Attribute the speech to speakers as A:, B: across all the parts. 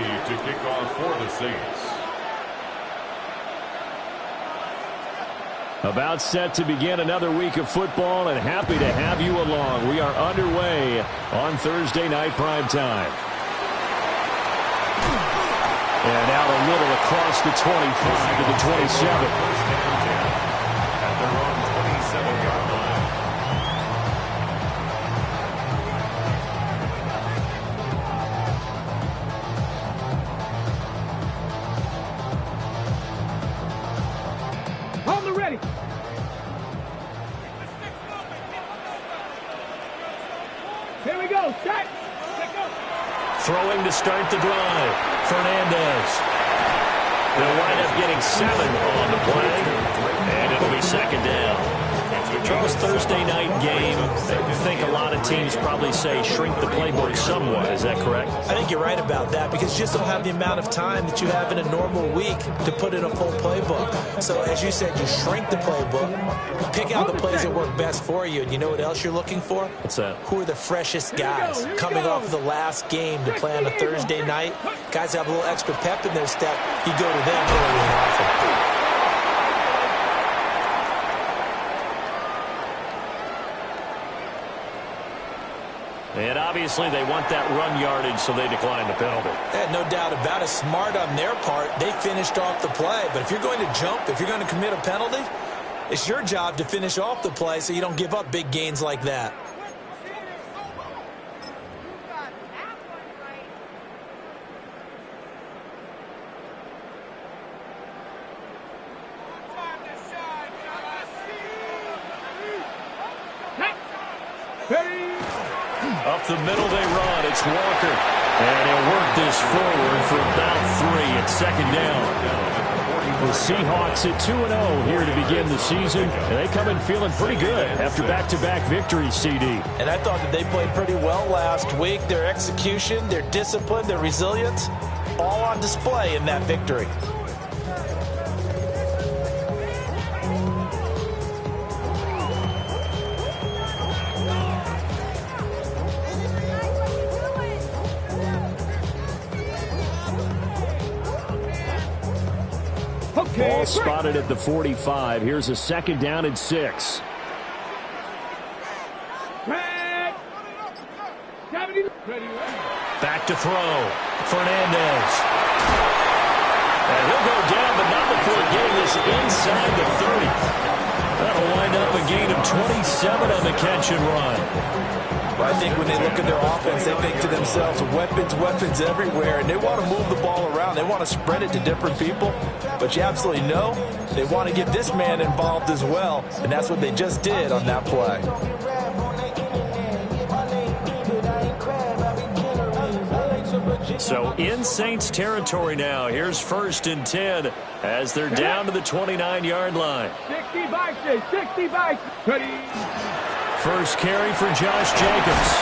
A: to kick off for the Saints.
B: About set to begin another week of football, and happy to have you along. We are underway on Thursday night primetime. And out a little across the 25 to the 27.
A: At their own 27-yard line.
C: On the ready. Here we go. Set.
B: Throwing to start the drive. Fernandez. They'll wind up getting 7 on the play, and it'll be second down. Charles, Thursday night game, I think a lot of teams probably say shrink the playbook somewhat. Is that correct?
D: I think you're right about that because you just don't have the amount of time that you have in a normal week to put in a full playbook. So as you said, you shrink the playbook, pick out the plays that work best for you. And you know what else you're looking for?
B: What's that?
D: Who are the freshest guys coming off the last game to play on a Thursday night? Guys have a little extra pep in their step. You go to them early and often.
B: And obviously they want that run yardage, so they decline the penalty.
D: No doubt about it. Smart on their part. They finished off the play. But if you're going to jump, if you're going to commit a penalty, it's your job to finish off the play so you don't give up big gains like that.
B: Up the middle they run. It's Walker. And he'll work this forward for about 3 at second down. The Seahawks at 2-0 here to begin the season. And they come in feeling pretty good after back-to-back victories, CD.
D: And I thought that they played pretty well last week. Their execution, their discipline, their resilience, all on display in that victory.
B: Ball spotted at the 45. Here's a second down and 6. Back to throw. Fernandez. And he'll go down, but not before getting this inside the 30. That'll wind up a gain of 27 on the catch and run.
D: I think when they look at their offense, they think to themselves, weapons, weapons everywhere, and they want to move the ball around. They want to spread it to different people, but you absolutely know they want to get this man involved as well, and that's what they just did on that play.
B: So in Saints territory now. Here's 1st and 10 as they're down to the 29-yard line.
C: 60 bikes, 60 bikes.
B: First carry for Josh Jacobs.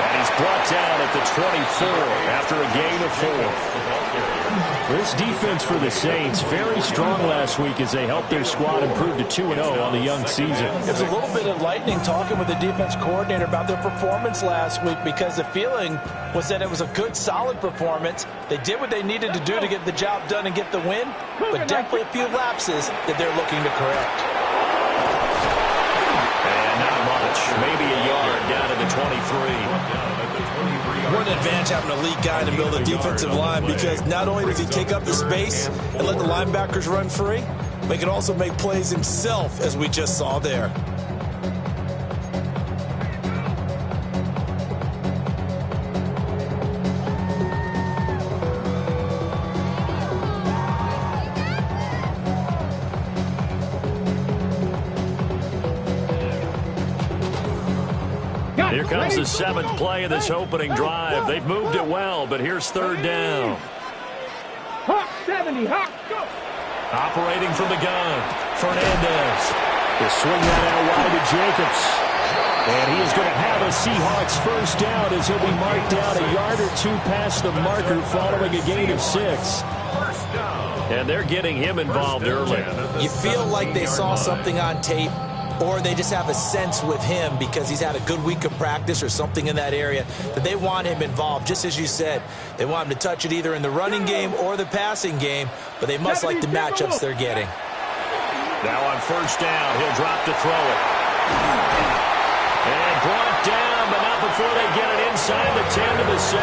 B: And he's brought down at the 24 after a gain of 4. This defense for the Saints, very strong last week as they helped their squad improve to 2-0 on the young season.
D: It was a little bit enlightening talking with the defense coordinator about their performance last week because the feeling was that it was a good, solid performance. They did what they needed to do to get the job done and get the win, but definitely a few lapses that they're looking to correct.
B: And not much, maybe a yard down to the 23.
D: What an advantage having a elite guy to build a defensive line because not only does he take up the space and let the linebackers run free, but he can also make plays himself, as we just saw there.
B: Here comes the 7th play of this opening drive. They've moved it well, but here's 3rd down.
C: Hawk 70, Hawk, go!
B: Operating from the gun, Fernandez. He'll swing that out wide to Jacobs. And he is going to have a Seahawks first down as he'll be marked down a yard or 2 past the marker following a gain of 6. And they're getting him involved early.
D: You feel like they saw something on tape or they just have a sense with him because he's had a good week of practice or something in that area that they want him involved. Just as you said, they want him to touch it either in the running game or the passing game, but they must like the matchups they're getting.
B: Now on first down, he'll drop to throw it. And brought down, but not before they get it inside the 10 to the 7.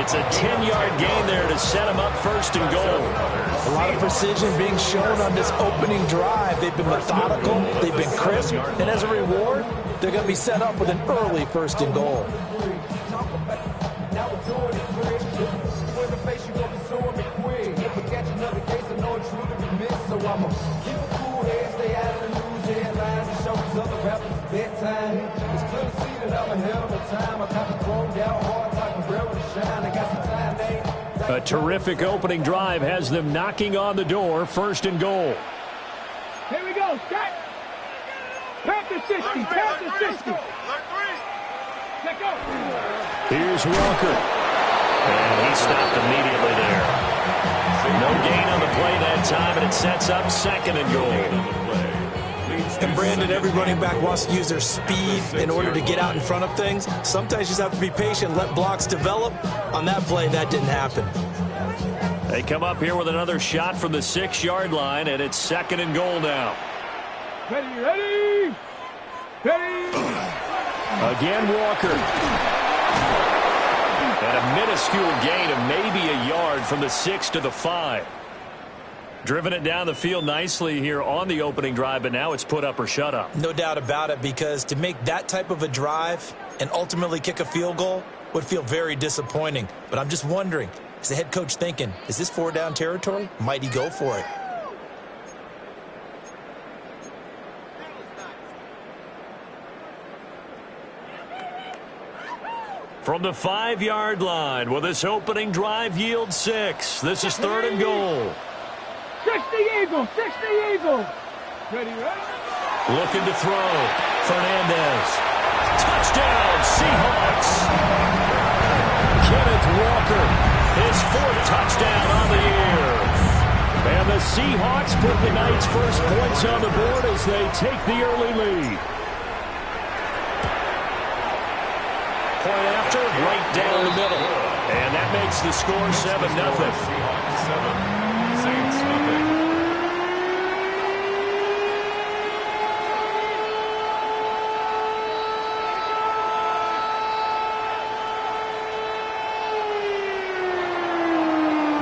B: It's a 10-yard gain there to set him up first and goal.
D: A lot of precision being shown on this opening drive. They've been methodical, they've been crisp, and as a reward, they're going to be set up with an early first and goal.
B: A terrific opening drive has them knocking on the door, first and goal.
C: Here we go, set. Pass to 60, pass to 60. Let go.
B: Here's Walker. And he stopped immediately there. No gain on the play that time, and it sets up second and goal.
D: And Brandon, every running back wants to use their speed in order to get out in front of things. Sometimes you just have to be patient, let blocks develop. On that play, that didn't happen.
B: They come up here with another shot from the 6-yard line, and it's second and goal now.
C: Ready, ready, ready.
B: Again, Walker. And a minuscule gain of maybe a yard from the 6 to the 5. Driven it down the field nicely here on the opening drive, but now it's put up or shut up.
D: No doubt about it, because to make that type of a drive and ultimately kick a field goal would feel very disappointing. But I'm just wondering, is the head coach thinking, is this 4-down territory? Might he go for it?
B: From the 5-yard line, will this opening drive yield 6? This is third and goal.
C: 60 Eagles, 60 Eagles. Ready, ready.
B: Looking to throw. Fernandez. Touchdown, Seahawks. Kenneth Walker, his 4th touchdown on the year. And the Seahawks put the Knights' first points on the board as they take the early lead. Point after, right down the middle. And that makes the score 7-0.
A: Seahawks 7. Saints nothing.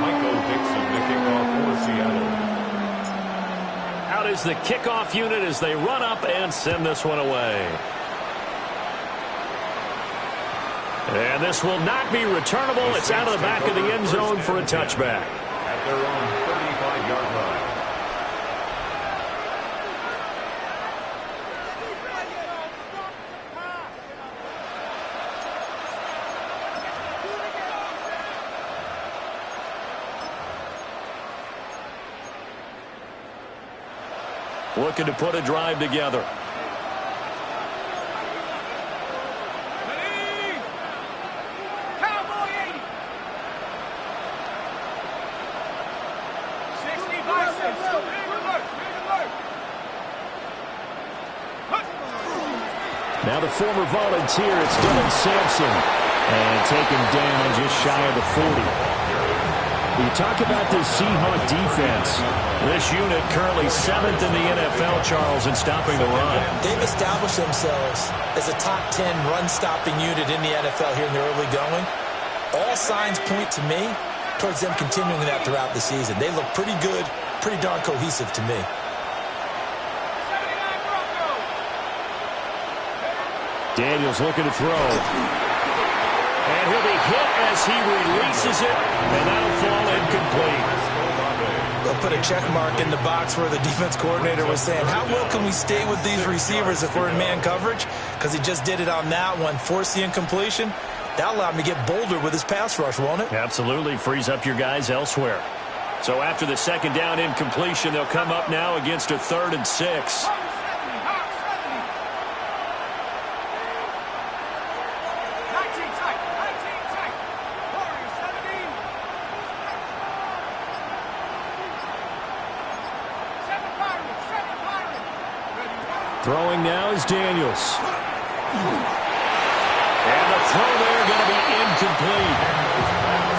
A: Michael Dixon, the kickoff for Seattle.
B: Out is the kickoff unit as they run up and send this one away. And this will not be returnable. It's out of the back of the end zone for a touchback.
A: At their own 35-yard line.
B: Looking to put a drive together. Now the former volunteer, it's Dylan Sampson. And taken down just shy of the 40. You talk about this Seahawk defense. This unit currently 7th in the NFL, Charles, in stopping the run.
D: They've established themselves as a top 10 run-stopping unit in the NFL here in the early going. All signs point to me towards them continuing that throughout the season. They look pretty good, pretty darn cohesive to me.
B: Daniels looking to throw. And he'll be hit as he releases it, and that'll fall incomplete.
D: They'll put a check mark in the box where the defense coordinator was saying, how well can we stay with these receivers if we're in man coverage? Because he just did it on that one, forced the incompletion. That'll allow him to get bolder with his pass rush, won't it?
B: Absolutely, frees up your guys elsewhere. So after the second down incompletion, they'll come up now against a 3rd and 6. Throwing now is Daniels. And the throw there going to be incomplete.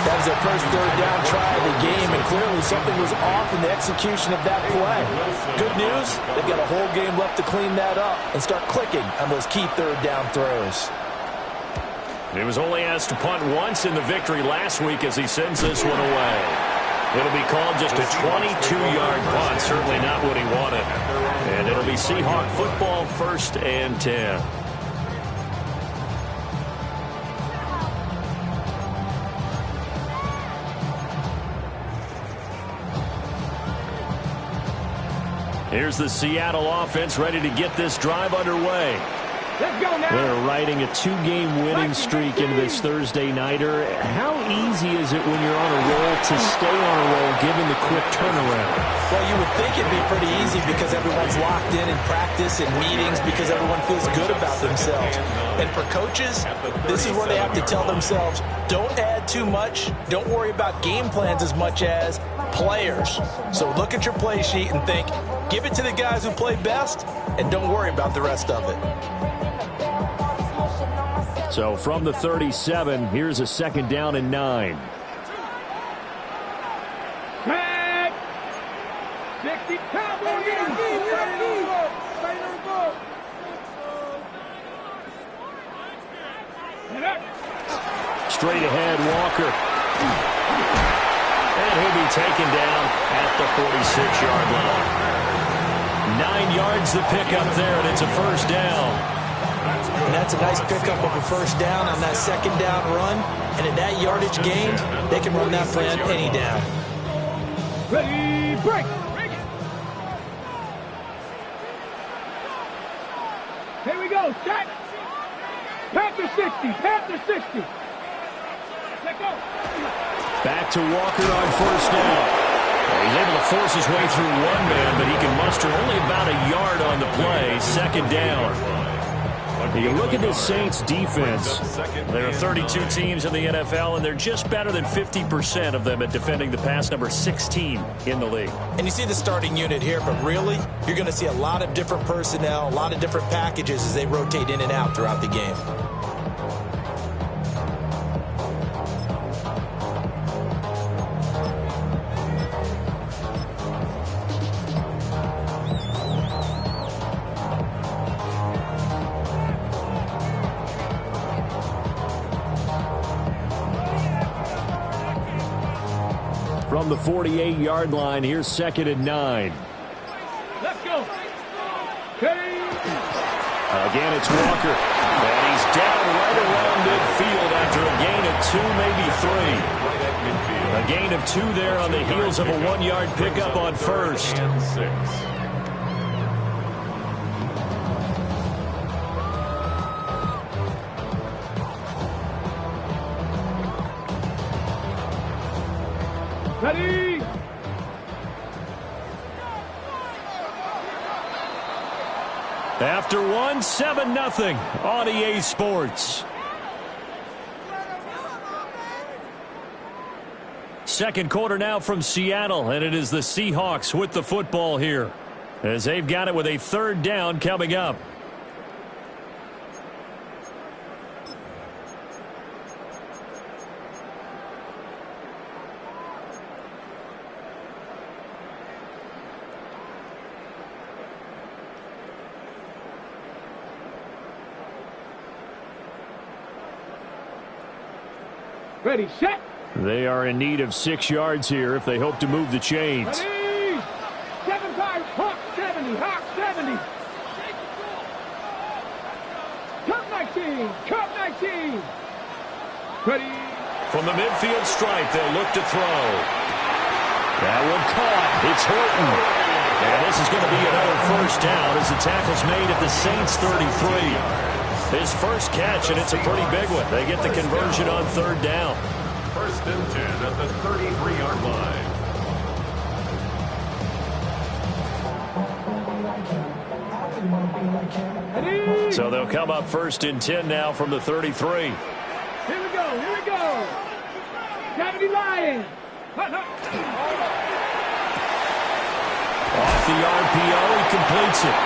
D: That was their first third down try of the game, and clearly something was off in the execution of that play. Good news, they've got a whole game left to clean that up and start clicking on those key third down throws.
B: He was only asked to punt once in the victory last week as he sends this one away. It'll be called just a 22-yard punt, certainly not what he wanted. And it'll be Seahawk football, 1st and 10. Here's the Seattle offense ready to get this drive underway.
C: Let's go now.
B: They're riding a 2-game winning streak into this Thursday nighter. How easy is it when you're on a roll to stay on a roll given the quick turnaround?
D: Well, you would think it'd be pretty easy because everyone's locked in practice and meetings because everyone feels good about themselves. And for coaches, this is where they have to tell themselves, don't add too much. Don't worry about game plans as much as players. So look at your play sheet and think, give it to the guys who play best and don't worry about the rest of it.
B: So from the 37, here's a 2nd down and 9.
C: Back. 60 Cowboys.
B: Straight ahead, Walker. And he'll be taken down at the 46-yard line. 9 yards the pickup there, and it's a 1st down.
D: And that's a nice pickup of a 1st down on that 2nd down run. And at that yardage gained, they can run that play on any down.
C: Ready, break. Here we go, set. Panther 60, Panther 60. Let go.
B: Back to Walker on 1st down. He's able to force his way through one man, but he can muster only about a yard on the play. 2nd down. You look at this Saints defense. There are 32 teams in the NFL, and they're just better than 50% of them at defending the pass, number 16 in the league.
D: And you see the starting unit here, but really, you're going to see a lot of different personnel, a lot of different packages as they rotate in and out throughout the game.
B: From the 48-yard line, here's 2nd and 9.
C: Let's go. Okay.
B: Again, it's Walker. And he's down right around midfield after a gain of 2, maybe 3. A gain of 2 there on the heels of a 1-yard pickup on 1st.
A: And 6.
C: Ready.
B: After 1, 7-0 on EA Sports. Second quarter now from Seattle, and it is the Seahawks with the football here as they've got it with a 3rd down coming up.
C: Ready, set.
B: They are in need of 6 yards here if they hope to move the chains.
C: Ready. 7-5, Hawk 70, Hawk 70. Cup 19, Cup 19. Ready.
B: From the midfield stripe, they'll look to throw. That one caught. It's Horton. And this is going to be another 1st down as the tackle's made at the Saints 33. His first catch, and it's a pretty big one. They get the conversion on 3rd down.
A: 1st and 10 at the 33-yard line.
C: Ready.
B: So they'll come up 1st and 10 now from the 33.
C: Here we go, here we go. 70 Lions.
B: Off the RPO, he completes it.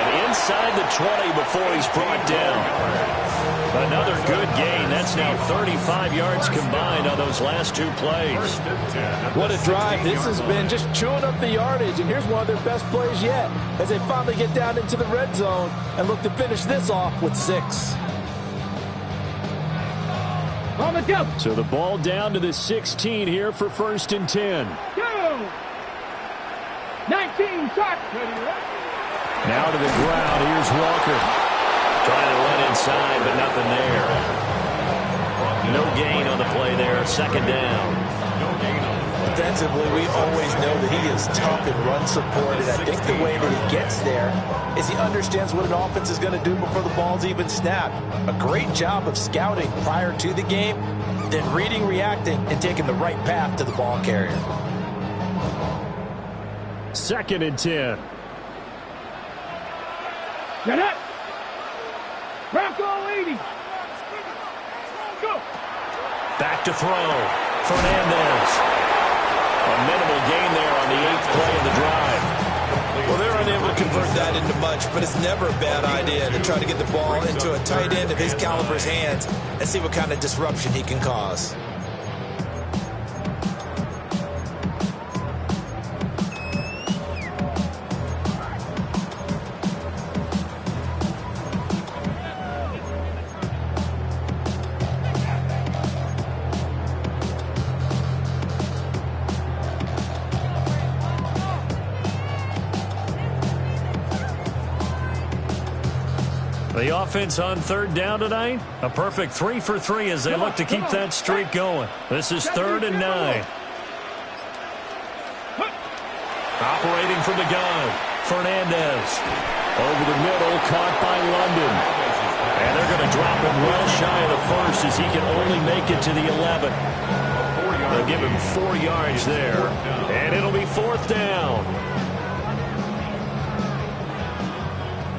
B: And inside the 20 before he's brought down. Another good gain. That's now 35 yards combined on those last two plays.
D: What a drive. This has been just chewing up the yardage, and here's one of their best plays yet as they finally get down into the red zone and look to finish this off with 6.
C: On the go.
E: So the ball down to the 16 here for 1st and 10.
C: Go. 19 shot.
E: Now to the ground. Here's Walker.
B: Trying to run inside, but nothing there. No gain on the play there. 2nd down.
D: Defensively, we always know that he is tough and run supported. I think the way that he gets there is he understands what an offense is going to do before the ball's even snapped. A great job of scouting prior to the game, then reading, reacting, and taking the right path to the ball carrier.
E: 2nd and 10.
C: Get up. Bronco 80. Go.
B: Back to throw. Fernandez. A minimal gain there on the 8th play of the drive.
D: Well, they're unable to convert that into much, but it's never a bad idea to try to get the ball into a tight end of his caliber's hands and see what kind of disruption he can cause.
B: The offense on 3rd down tonight, a perfect 3 for 3 as they look to keep that streak going. This is 3rd and 9. Operating from the gun, Fernandez.
E: Over the middle, caught by London.
B: And they're going to drop him well shy of the 1st as he can only make it to the 11. They'll give him 4 yards there, and it'll be 4th down.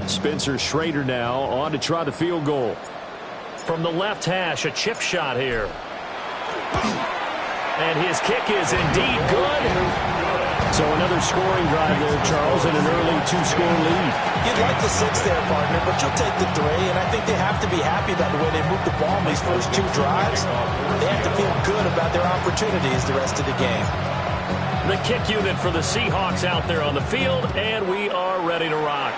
E: Spencer Schrader now on to try the field goal.
B: From the left hash, a chip shot here. And his kick is indeed good.
E: So another scoring drive there, Charles, and an early 2-score lead.
D: You'd like the 6 there, partner, but you'll take the 3, and I think they have to be happy about the way they moved the ball in these first 2 drives. They have to feel good about their opportunities the rest of the game.
B: The kick unit for the Seahawks out there on the field, and we are ready to rock.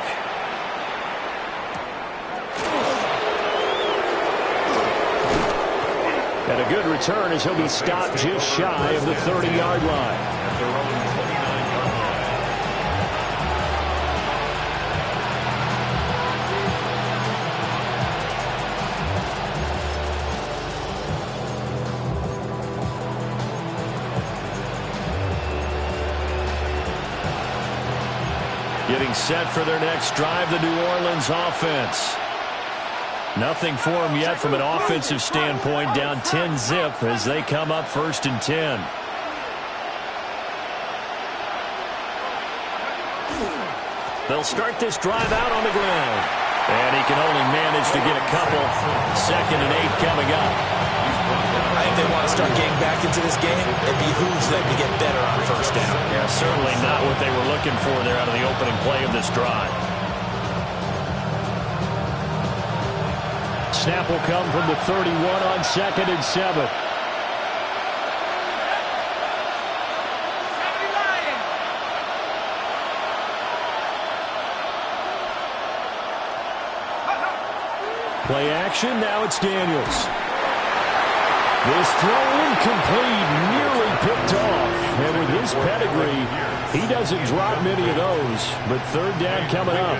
E: And a good return as he'll be stopped just shy of the 30-yard line.
B: Getting set for their next drive, the New Orleans offense. Nothing for them yet from an offensive standpoint, down 10-zip as they come up 1st and 10. They'll start this drive out on the ground. And he can only manage to get a couple. 2nd and 8 coming up.
D: I think they want to start getting back into this game. It behooves them to get better on 1st down.
B: Yeah, certainly not what they were looking for there out of the opening play of this drive.
E: Snap will come from the 31 on 2nd and 7. Play action, now it's Daniels. This throw incomplete, nearly picked off. And with his pedigree, he doesn't drop many of those. But 3rd down coming up.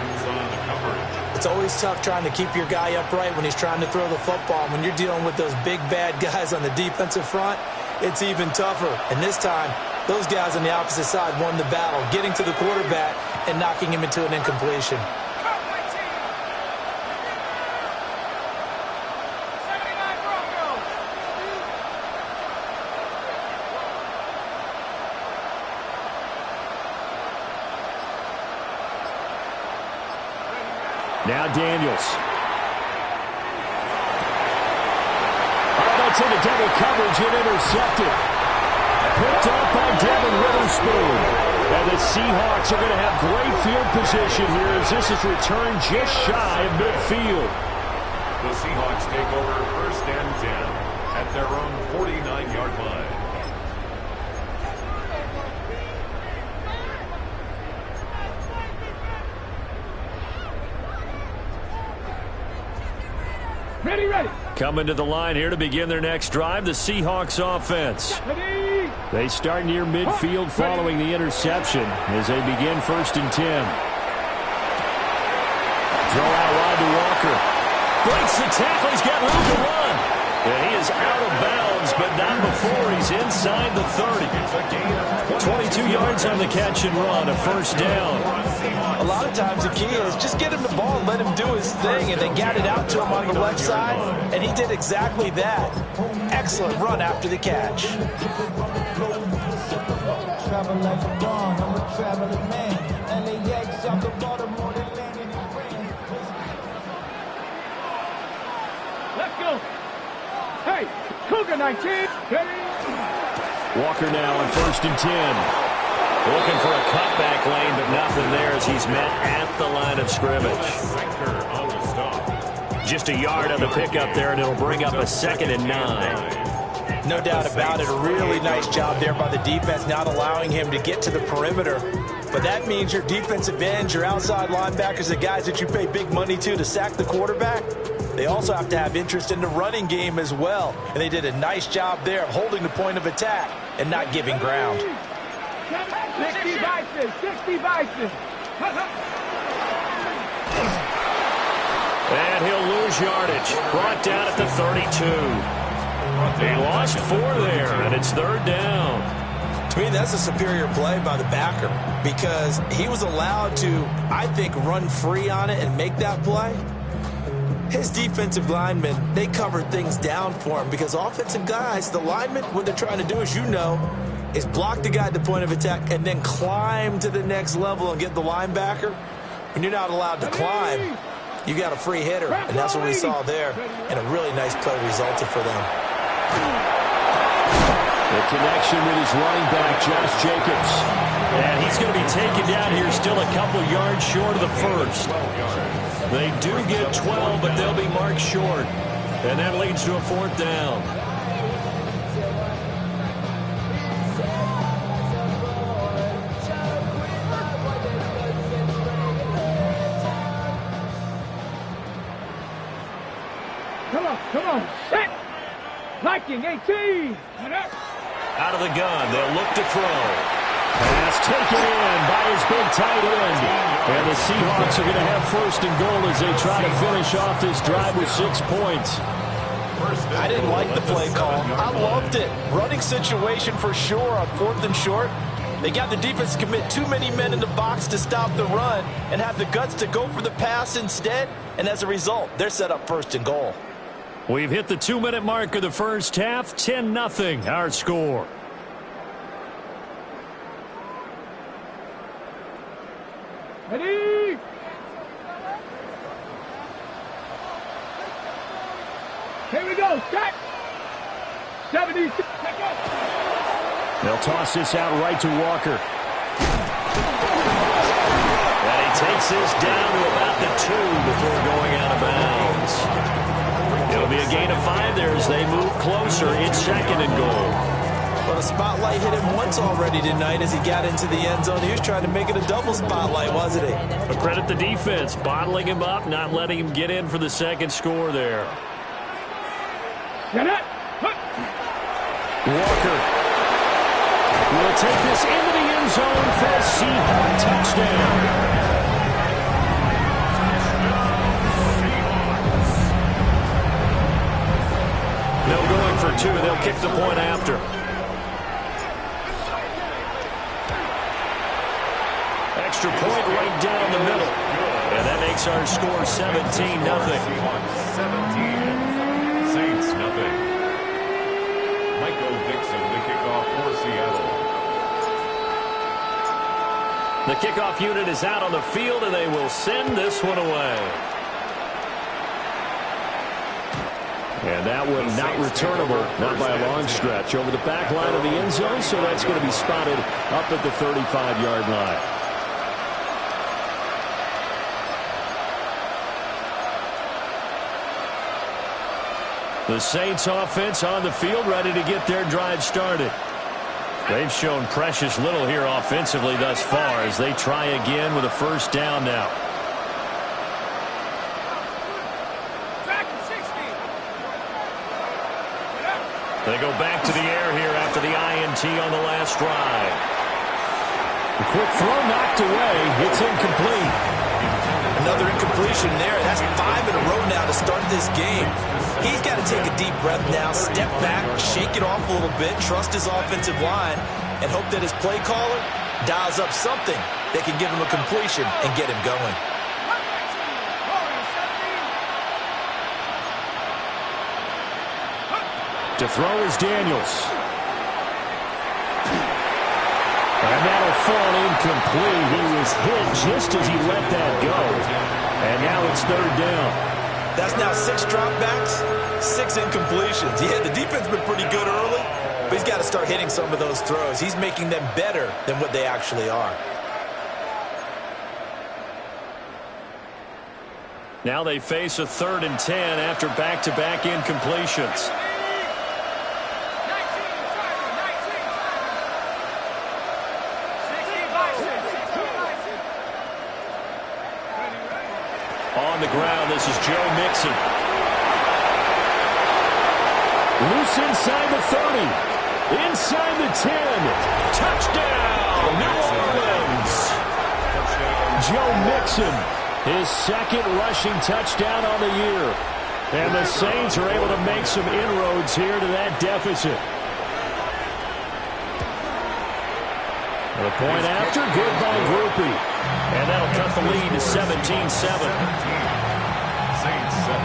D: It's always tough trying to keep your guy upright when he's trying to throw the football. When you're dealing with those big, bad guys on the defensive front, it's even tougher. And this time, those guys on the opposite side won the battle, getting to the quarterback and knocking him into an incompletion.
E: Now Daniels. Oh, that's into double coverage and intercepted. Picked up by Devin Witherspoon. And And the Seahawks are going to have great field position here as this is returned just shy of midfield.
A: The Seahawks take over 1st and 10 at their own 49-yard line.
C: Ready, ready.
E: Coming to the line here to begin their next drive, the Seahawks offense.
C: Ready.
E: They start near midfield following the interception as they begin 1st and 10. Throw out wide to Walker. Breaks the tackle. He's got room to run. And he is out of bounds, but not before he's inside the 30. 22 yards on the catch and run, a 1st down.
D: A lot of times the key is just get him the ball and let him do his thing, and they got it out to him on the left side, and he did exactly that. Excellent run after the catch.
F: Travel like a bond, I'm a traveling man. LAX, I'm the Baltimore, they land in France.
C: Let's go. Hey, Cougar 19. Ready.
E: Walker now on 1st and 10.
B: Looking for a cutback lane, but nothing there as he's met at the line of scrimmage. Just a yard on the pickup there, and it'll bring up a 2nd and 9.
D: No doubt about it. A really nice job there by the defense, not allowing him to get to the perimeter. But that means your defensive ends, your outside linebackers, the guys that you pay big money to sack the quarterback, they also have to have interest in the running game as well. And they did a nice job there of holding the point of attack and not giving ground.
C: 60 vices, 60 vices.
B: And he'll lose yardage. Brought down at the 32. He lost 4 there, and it's 3rd down.
D: To me, that's a superior play by the backer because he was allowed to, I think, run free on it and make that play. His defensive linemen, they covered things down for him because offensive guys, the linemen, what they're trying to do, as you know, is block the guy at the point of attack and then climb to the next level and get the linebacker. When you're not allowed to climb, you got a free hitter, and that's what we saw there, and a really nice play resulted for them.
E: The connection with his running back, Josh Jacobs.
B: And he's going to be taken down here still a couple yards short of the 1st. They do get 12, but they'll be marked short. And that leads to a 4th down.
C: Come on, set. Liking 18.
B: Out of the gun, they'll look to throw.
E: Pass taken in by his big tight end. And the Seahawks are going to have 1st and goal as they try to finish off this drive with 6 points.
D: I didn't like the play call. I loved it. Running situation for sure on 4th and short. They got the defense to commit too many men in the box to stop the run and have the guts to go for the pass instead. And as a result, they're set up 1st and goal.
E: We've hit the 2-minute mark of the 1st half. 10-0 our score.
C: Ready. Here we go. Set. 70.
E: They'll toss this out right to Walker.
B: And he takes this down to about the 2 before going out of bounds. It'll be a gain of 5 there as they move closer. It's 2nd and goal.
D: Well, the spotlight hit him once already tonight as he got into the end zone. He was trying to make it a double spotlight, wasn't he?
E: But credit the defense, bottling him up, not letting him get in for the 2nd score there.
C: Get it.
E: Walker will take this into the end zone for a Seahawks touchdown.
B: No going for 2. They'll kick the point after. Extra point right down the middle. And that makes our score 17-0.
A: 17. Saints, nothing. Michael Dixon, the kickoff for Seattle.
B: The kickoff unit is out on the field, and they will send this one away.
E: And that one not returnable, not by a long stretch, over the back line of the end zone, so that's going to be spotted up at the 35-yard line. The Saints offense on the field, ready to get their drive started. They've shown precious little here offensively thus far as they try again with a first down now. They go back to the air here after the INT on the last drive. The quick throw knocked away. It's incomplete.
D: Another incompletion there. That's 5 in a row now to start this game. He's got to take a deep breath now, step back, shake it off a little bit, trust his offensive line, and hope that his play caller dials up something that can give him a completion and get him going.
E: To throw is Daniels. And that'll fall incomplete. He was hit just as he let that go. And now it's third down.
D: That's now 6 dropbacks, 6 incompletions. Yeah, the defense has been pretty good early, but he's got to start hitting some of those throws. He's making them better than what they actually are.
E: Now they face a 3rd and 10 after back-to-back incompletions. On the ground, this is Joe Mixon. Loose inside the 30. Inside the 10. Touchdown, New Orleans. Joe Mixon, his 2nd rushing touchdown on the year. And the Saints are able to make some inroads here to that deficit. The point after, good by Grupe. And that'll cut the lead to 17-7.
A: Saints 7.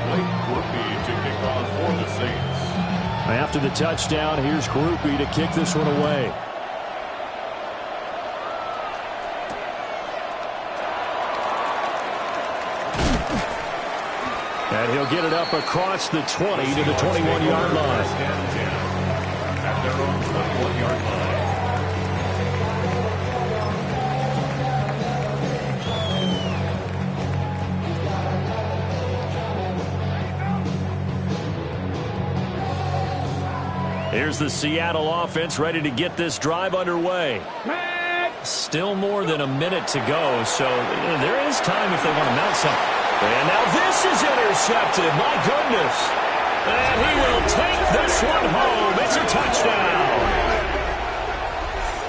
A: Blake Grupe to kick off for the Saints.
E: After the touchdown, here's Grupe to kick this one away. And he'll get it up across the 20 to the 21-yard line.
A: At their own 21-yard line.
E: Here's the Seattle offense ready to get this drive underway. Still more than a minute to go, so there is time if they want to mount something. And now this is intercepted. My goodness. And he will take this one home. It's a touchdown.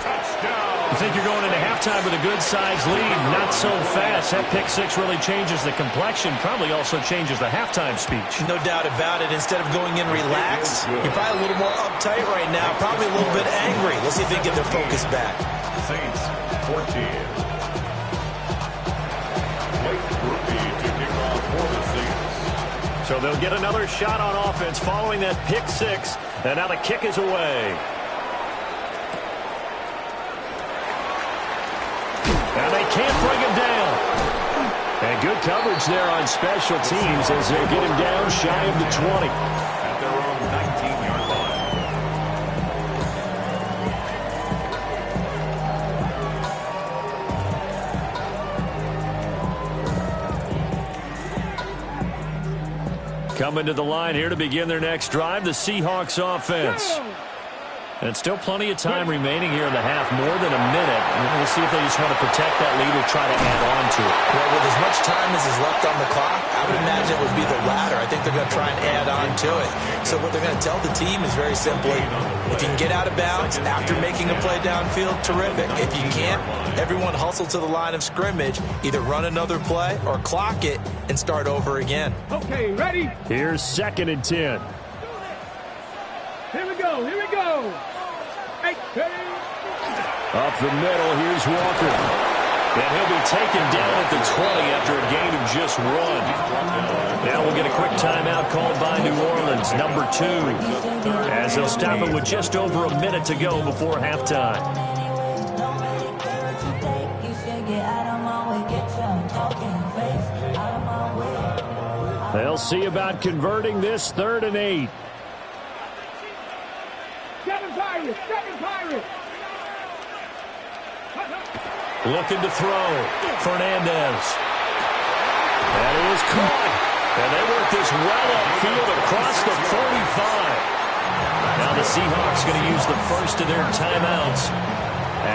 A: Touchdown.
E: You think you're going into halftime with a good-sized lead. Not so fast. That pick six really changes the complexion. Probably also changes the halftime speech.
D: No doubt about it. Instead of going in relaxed, you're probably a little more uptight right now. Probably a little bit angry. Let's see if they can get their focus back.
A: Saints 14. Blake Grupe to kick off for the Saints.
E: So they'll get another shot on offense following that pick six. And now the kick is away. And they can't bring him down. And good coverage there on special teams as they get him down shy of the 20.
A: At their own 19-yard line.
E: Coming to the line here to begin their next drive, the Seahawks offense. And still plenty of time remaining here in the half, more than a minute. We'll see if they just want to protect that lead or try to add on to it.
D: Well, with as much time as is left on the clock, I would imagine it would be the latter. I think they're going to try and add on to it. So what they're going to tell the team is very simply, if you can get out of bounds after making a play downfield, terrific. If you can't, everyone hustle to the line of scrimmage, either run another play or clock it and start over again.
C: Okay, ready?
E: Here's 2nd and 10.
C: Here we go, here we go. Hey.
E: Up the middle, here's Walker. And he'll be taken down at the 20 after a gain of just 1. Now we'll get a quick timeout called by New Orleans, number 2, as they'll stop it with just over a minute to go before halftime. They'll see about converting this 3rd and 8.
C: Seven Pirates.
B: Looking to throw. Fernandez. That is caught. And they work this well upfield across the 45. Now the Seahawks going to use the first of their timeouts,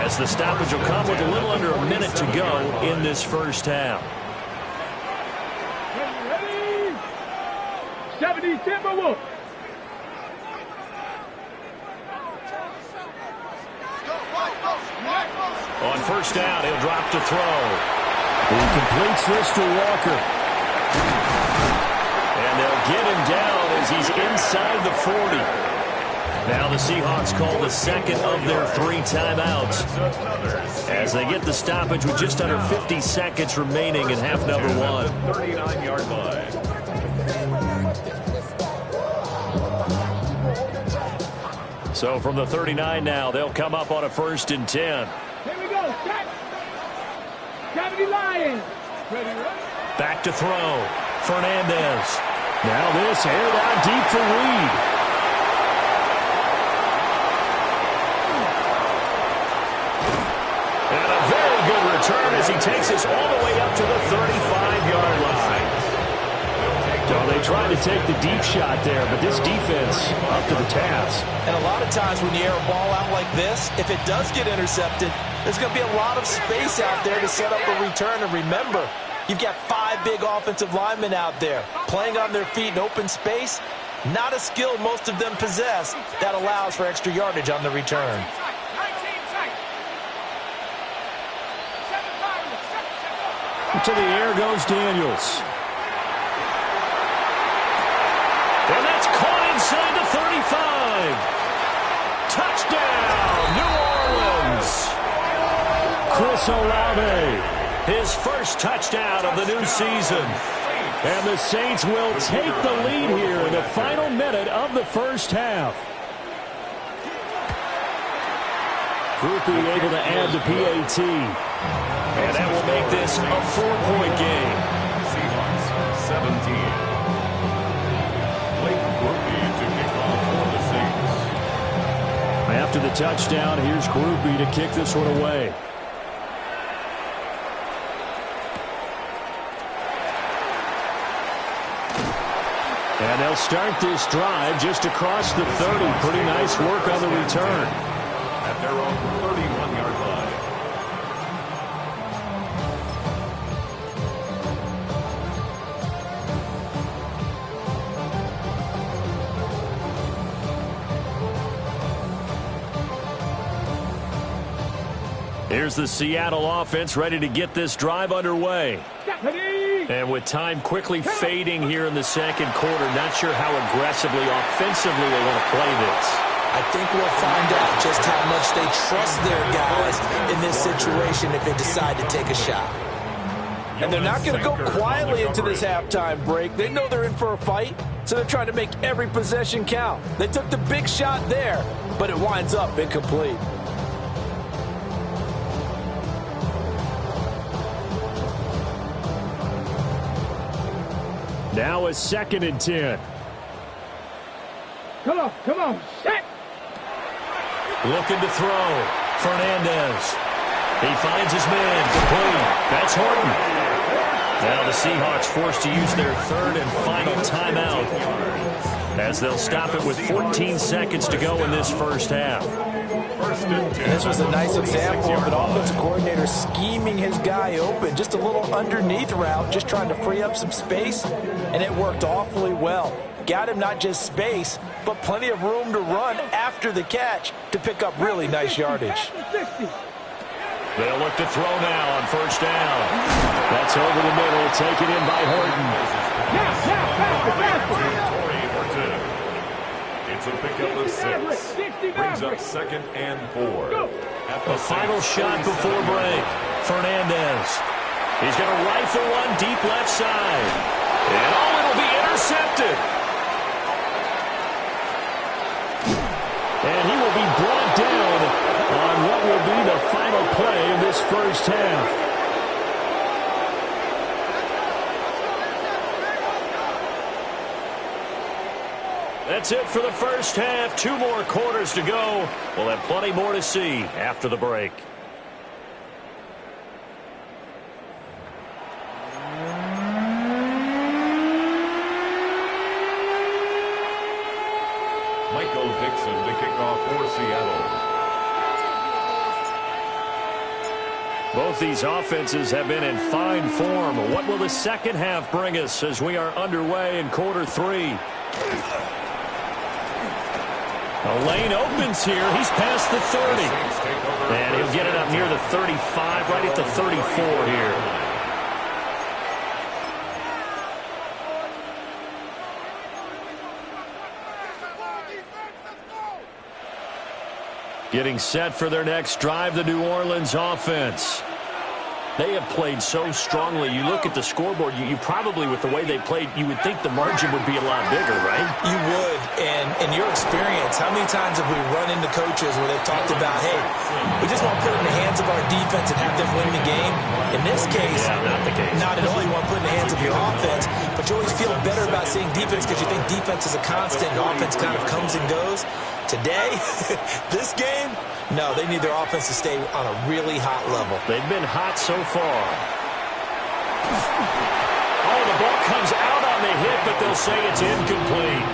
B: as the stoppage will come with a little under a minute to go in this first half.
C: Ready? 70 Timberwolves.
B: On first down, he'll drop to throw.
E: He completes this to Walker.
B: And they'll get him down as he's inside the 40. Now the Seahawks call the second of their 3 timeouts, as they get the stoppage with just under 50 seconds remaining in half number 1.
A: 39-yard line.
B: So from the 39 now, they'll come up on a 1st and 10.
C: Here we go. Set. 70 Lions. Ready?
B: Back to throw. Fernandez.
E: Now this aired out deep for Reed.
B: And a very good return as he takes us all the way up to the 35-yard line.
E: So they tried to take the deep shot there, but this defense up to the task.
D: And a lot of times when you air a ball out like this, if it does get intercepted, there's going to be a lot of space out there to set up a return. And remember, you've got 5 big offensive linemen out there playing on their feet in open space. Not a skill most of them possess that allows for extra yardage on the return.
E: To the air goes Daniels.
B: And that's caught inside the 35. Touchdown, New Orleans.
E: Chris Olave.
B: His first touchdown of the new season.
E: And the Saints will take the lead here in the final minute of the first half. Grupe able to add the PAT.
B: And that will make this a 4-point game.
A: Seahawks 17. Blake Grupe to kick off for the Saints.
E: After the touchdown, here's Grupe to kick this one away. And they'll start this drive just across the 30. Pretty nice work on the return.
A: At their own 31-yard line.
B: Here's the Seattle offense ready to get this drive underway. And with time quickly fading here in the second quarter, not sure how aggressively, offensively they want to play this.
D: I think we'll find out just how much they trust their guys in this situation if they decide to take a shot. And they're not going to go quietly into this halftime break. They know they're in for a fight, so they're trying to make every possession count. They took the big shot there, but it winds up incomplete.
E: Now a 2nd and 10.
C: Come on, set.
B: Looking to throw. Fernandez. He finds his man. Complete. That's Horton. Now the Seahawks forced to use their 3rd and final timeout, as they'll stop it with 14 seconds to go in this first half.
D: This was a nice example of an offensive coordinator scheming his guy open. Just a little underneath route, just trying to free up some space, and it worked awfully well. Got him not just space, but plenty of room to run after the catch to pick up really nice yardage.
B: They'll look to throw now on first down.
E: That's over the middle, taken in by Horton.
A: It's a pickup of 6. Brings up 2nd and 4.
B: A final shot before break. Fernandez. He's going to rifle one deep left side. And it'll be intercepted.
E: And he will be brought down on what will be the final play of this first half.
B: that's it for the first half. 2 more quarters to go. We'll have plenty more to see after the break.
A: Michael Dixon to kick off for Seattle.
B: Both these offenses have been in fine form. What will the second half bring us as we are underway in quarter 3? The lane opens here. He's past the 30. And he'll get it up near the 35, right at the 34 here. Getting set for their next drive, the New Orleans offense. They have played so strongly. You look at the scoreboard, you probably, with the way they played, you would think the margin would be a lot bigger, right?
D: You would. And in your experience, how many times have we run into coaches where they've talked about, hey, we just want to put it in the hands of our defense and have them win the game? In this case,
B: not the case.
D: Not at all. You want to put it in the hands of your offense, but you always feel better about seeing defense because you think defense is a constant and offense kind of comes and goes. Today, this game, no, they need their offense to stay on a really hot level.
B: They've been hot so far. Oh, the ball comes out on the hit, but they'll say it's incomplete.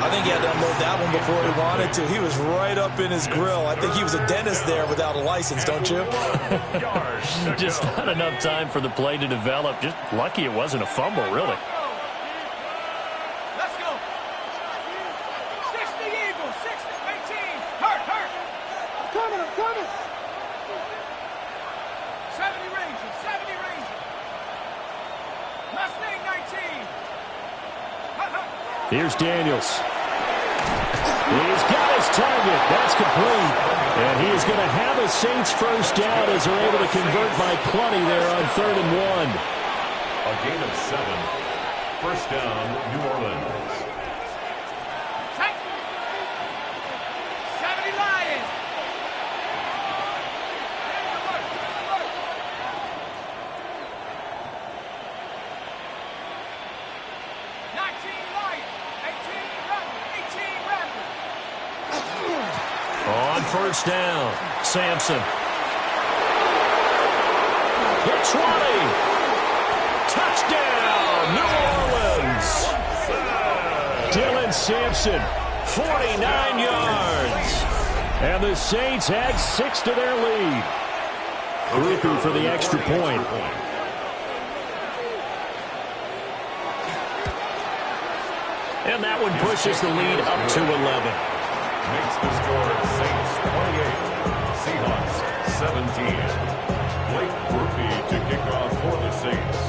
D: I think he had to unload that one before he wanted to. He was right up in his grill. I think he was a dentist there without a license, don't you?
B: Just not enough time for the play to develop. Just lucky it wasn't a fumble, really. Here's Daniels. He's got his target. That's complete. And he is going to have a Saints first down as they're able to convert by plenty there on 3rd and 1.
A: A gain of 7. First down, New Orleans.
C: 70 Lions.
B: On first down, Sampson. The 20. Touchdown, New Orleans. Dylan Sampson, 49 yards. And the Saints add 6 to their lead. Grupe for the extra point. And that one pushes the lead up to 11.
A: Makes the score Saints 28, Seahawks 17. Blake Grupe to kick off for the Saints.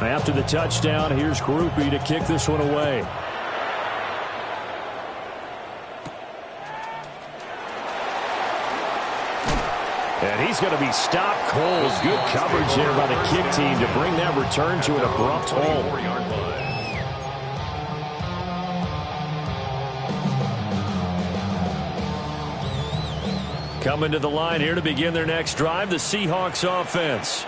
E: After the touchdown, here's Grupe to kick this one away. And he's going to be stopped cold. Good coverage there by the kick team to bring that return to an abrupt halt. Coming to the line here to begin their next drive, the Seahawks offense.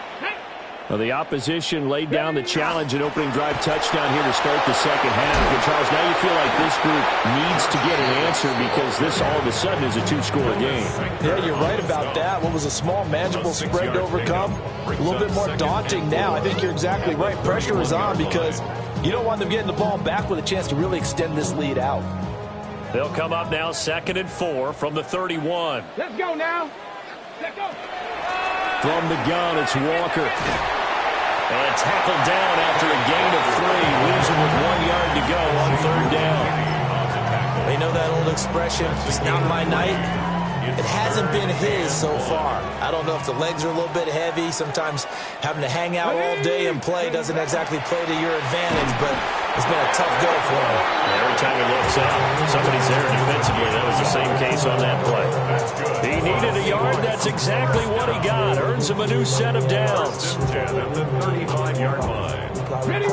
E: Well, the opposition laid down the challenge and opening drive touchdown here to start the second half. And Charles, now you feel like this group needs to get an answer because this all of a sudden is a 2-score game.
D: Yeah, you're right about that. What was a small, manageable spread to overcome, a little bit more daunting now. I think you're exactly right. Pressure is on because you don't want them getting the ball back with a chance to really extend this lead out.
B: They'll come up now 2nd and 4 from the 31.
C: Let's go now. Let's go.
E: From the gun, it's Walker.
B: And tackled down after a gain of 3, losing with 1 yard to go on 3rd down.
D: They know that old expression, it's not my night. It hasn't been his so far. I don't know if the legs are a little bit heavy. Sometimes having to hang out all day and play doesn't exactly play to your advantage, but it's been a tough go for him.
B: Every time he looks up, somebody's there defensively. That was the same case on that play. He needed a yard. That's exactly what he got. Earns him a new set of downs.
A: At the 35-yard line.
C: Ready.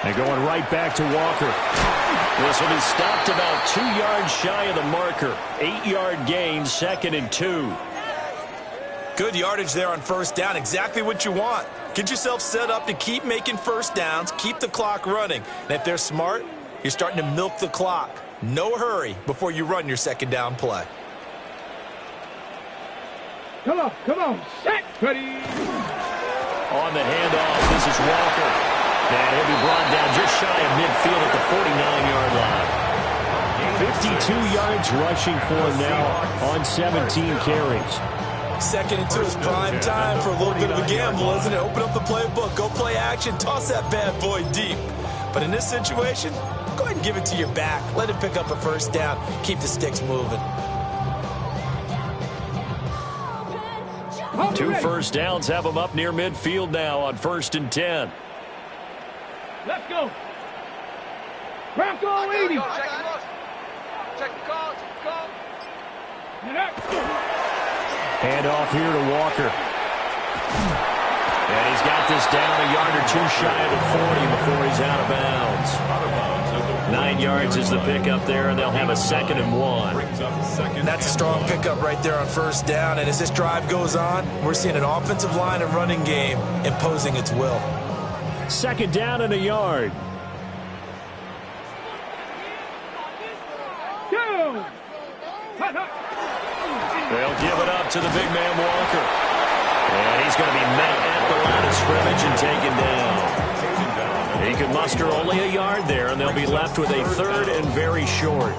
E: They're going right back to Walker.
B: This will be stopped about 2 yards shy of the marker. 8-yard gain, 2nd and 2.
D: Good yardage there on first down. Exactly what you want. Get yourself set up to keep making first downs, keep the clock running. And if they're smart, you're starting to milk the clock. No hurry before you run your second down play.
C: Come on, set, ready.
B: On the handoff, this is Walker. And he'll be brought down just shy of midfield at the 49-yard line. 52 yards rushing for him now on 17 carries.
D: Second and 2 is prime time for a little bit of a gamble, isn't it? Open up the playbook, go play action, toss that bad boy deep. But in this situation, go ahead and give it to your back. Let him pick up a first down. Keep the sticks moving.
B: 2 first downs have them up near midfield now on 1st and 10.
C: Let's go. Bronco 80.
G: Check the call.
E: Hand off here to Walker.
B: And he's got this down a yard or 2 shy of the 40 before he's out of bounds. 9 yards is the pickup there, and they'll have a 2nd and 1.
D: That's a strong pickup right there on first down. And as this drive goes on, we're seeing an offensive line and running game imposing its will.
E: 2nd down and a yard.
B: They'll give it up to the big man Walker. And he's going to be met at the line of scrimmage and taken down. He could muster only a yard there, and they'll be left with a 3rd and very short.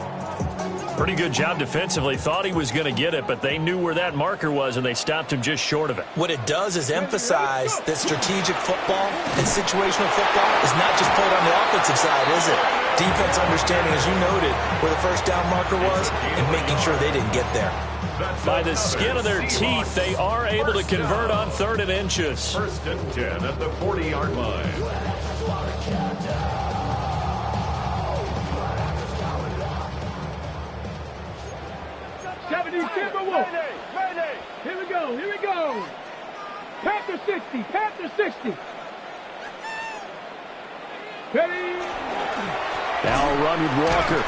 B: Pretty good job defensively. Thought he was going to get it, but they knew where that marker was, and they stopped him just short of it.
D: What it does is emphasize that strategic football and situational football is not just played on the offensive side, is it? Defense understanding, as you noted, where the first down marker was and making sure they didn't get there.
B: By the skin of their teeth, they are able to convert on 3rd and inches.
A: 1st and 10 at the 40-yard line.
C: Here we go. Panther 60. Ready.
E: Now a run with Walker.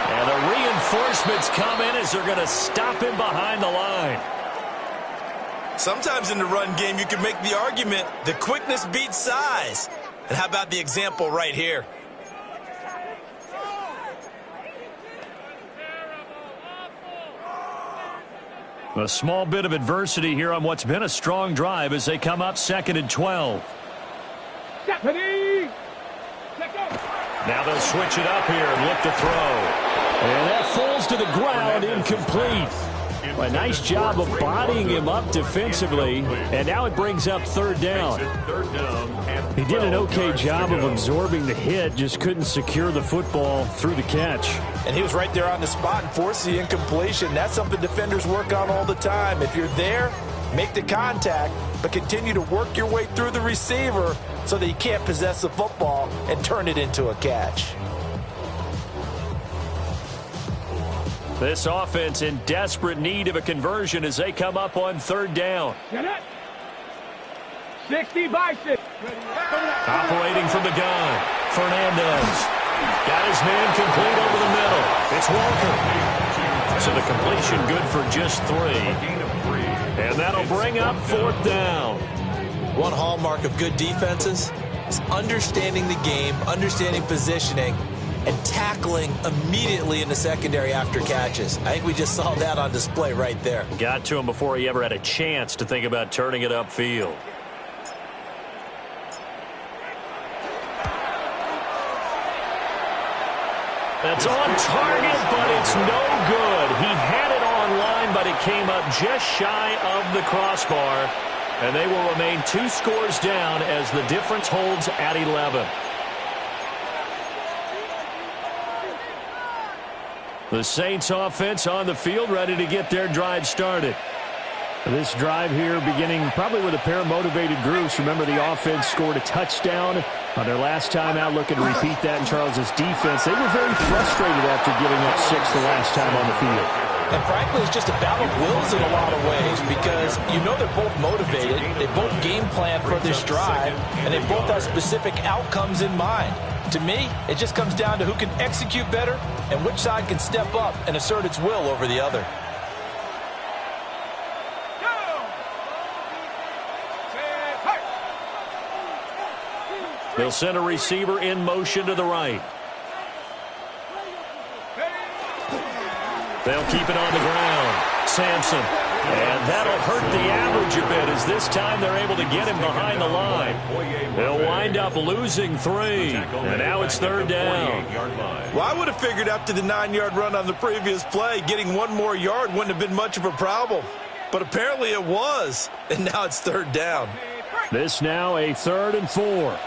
B: And the reinforcements come in as they're going to stop him behind the line.
D: Sometimes in the run game, you can make the argument the quickness beats size. And how about the example right here?
B: A small bit of adversity here on what's been a strong drive as they come up 2nd and 12. Now they'll switch it up here and look to throw.
E: And that falls to the ground, incomplete. A nice job of bodying him up defensively, and now it brings up 3rd down. He did an okay job of absorbing the hit, just couldn't secure the football through the catch.
D: And he was right there on the spot and forced the incompletion. That's something defenders work on all the time. If you're there, make the contact, but continue to work your way through the receiver so that you can't possess the football and turn it into a catch.
B: This offense in desperate need of a conversion as they come up on 3rd down.
C: 60 by 6.
B: Operating from the gun, Fernandez. Got his man complete over the middle. It's Walker. So the completion good for just 3. And that'll bring up 4th down.
D: One hallmark of good defenses is understanding the game, understanding positioning, and tackling immediately in the secondary after catches. I think we just saw that on display right there.
B: Got to him before he ever had a chance to think about turning it upfield. That's on target, but it's no good. He had it on line, but it came up just shy of the crossbar. And they will remain 2 scores down as the difference holds at 11. The Saints offense on the field, ready to get their drive started.
E: This drive here beginning probably with a pair of motivated groups. Remember, the offense scored a touchdown on their last time out, looking to repeat that in Charles's defense. They were very frustrated after giving up 6 the last time on the field.
D: And frankly, it's just a battle of wills in a lot of ways because you know they're both motivated, they both game plan for this drive, and they both have specific outcomes in mind. To me, it just comes down to who can execute better and which side can step up and assert its will over the other.
B: They'll send a receiver in motion to the right. They'll keep it on the ground. Sampson. And that'll hurt the average a bit as this time they're able to get him behind the line. They'll wind up losing 3. And now it's third down.
D: Well, I would have figured after the 9-yard run on the previous play, getting one more yard wouldn't have been much of a problem. But apparently it was. And now it's third down.
E: This now a 3rd and 4.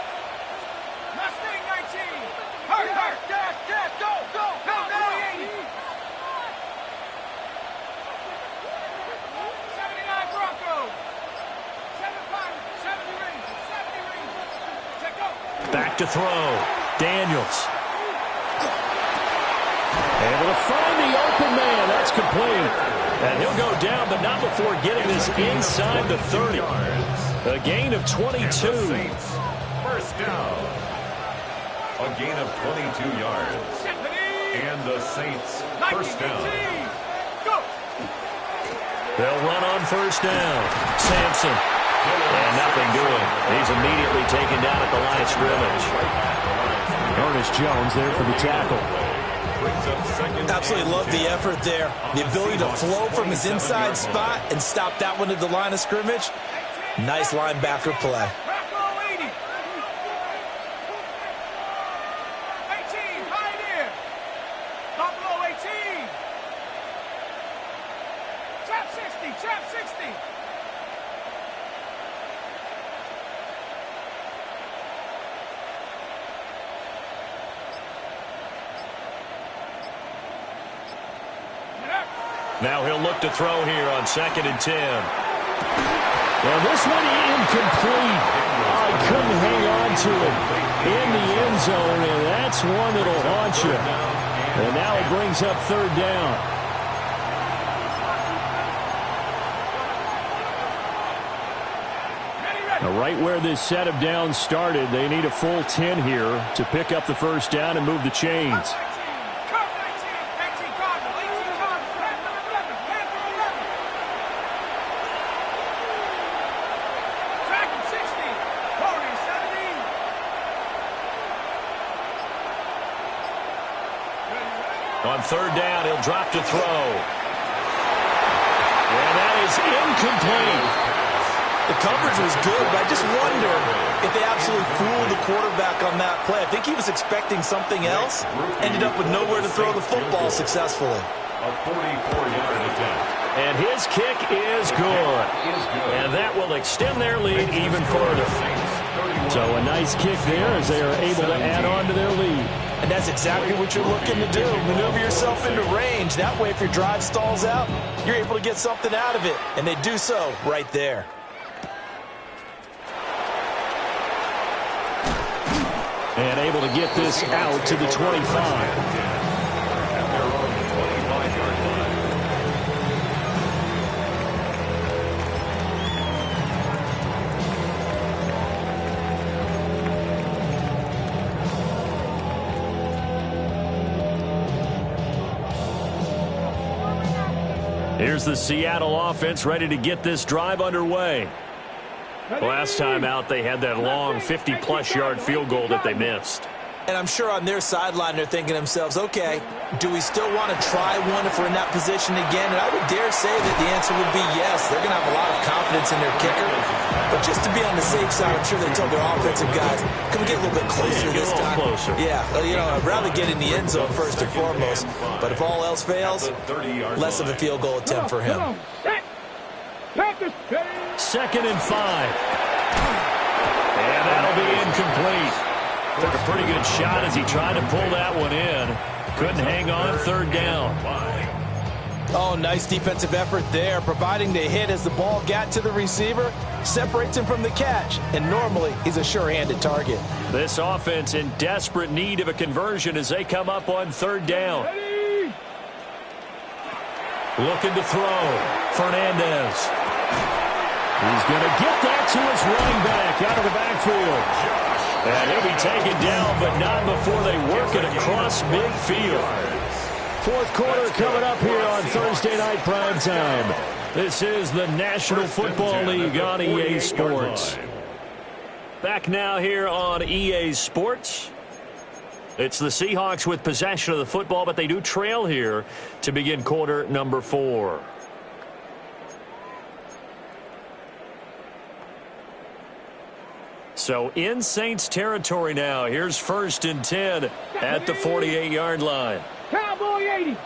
B: Back to throw. Daniels. Able to find the open man. That's complete. And he'll go down, but not before getting this inside the 30. A gain of 22.
A: First down. A gain of 22 yards. And the Saints, first down.
B: They'll run on first down. Sampson. And nothing doing. He's immediately taken down at the line of scrimmage.
E: Ernest Jones there for the tackle.
D: Absolutely love the effort there. The ability to flow from his inside spot and stop that one at the line of scrimmage. Nice linebacker play.
B: Now he'll look to throw here on 2nd and 10.
E: Well, this one incomplete. I couldn't hang on to it in the end zone, and that's one that'll haunt you. And now it brings up third down. Now, right where this set of downs started, they need a full 10 here to pick up the first down and move the chains.
B: On third down, he'll drop to throw. And that is incomplete.
D: The coverage was good, but I just wonder if they absolutely fooled the quarterback on that play. I think he was expecting something else. Ended up with nowhere to throw the football successfully.
A: A 44-yard attempt.
B: And his kick is good. And that will extend their lead even further.
E: So a nice kick there as they are able to add on to their lead.
D: And that's exactly what you're looking to do. Maneuver yourself into range. That way, if your drive stalls out, you're able to get something out of it. And they do so right there.
E: And able to get this out to the 25.
B: Here's the Seattle offense ready to get this drive underway. Last time out, they had that long 50-plus yard field goal that they missed.
D: And I'm sure on their sideline they're thinking to themselves, okay, do we still want to try one if we're in that position again? And I would dare say that the answer would be yes. They're going to have a lot of confidence in their kicker. But just to be on the safe side, I'm sure they told their offensive guys, can we get a little bit closer this time?
B: Closer.
D: Yeah, I'd rather get in the end zone first and foremost. But if all else fails, less of a field goal attempt for him.
B: 2nd and 5. And that'll be incomplete. Took a pretty good shot as he tried to pull that one in. Couldn't hang on, third down.
D: Oh, nice defensive effort there, providing the hit as the ball got to the receiver, separates him from the catch, and normally he's a sure-handed target.
B: This offense in desperate need of a conversion as they come up on third down. Looking to throw. Fernandez.
E: He's going to get that to his running back out of the backfield.
B: And he'll be taken down, but not before they work it across midfield.
E: Fourth quarter coming up here on Thursday Night Primetime. This is the National Football League on EA Sports.
B: Back now here on EA Sports. It's the Seahawks with possession of the football, but they do trail here to begin quarter number 4. So in Saints territory now. Here's 1st and 10 at the 48-yard line.
C: Cowboy 80.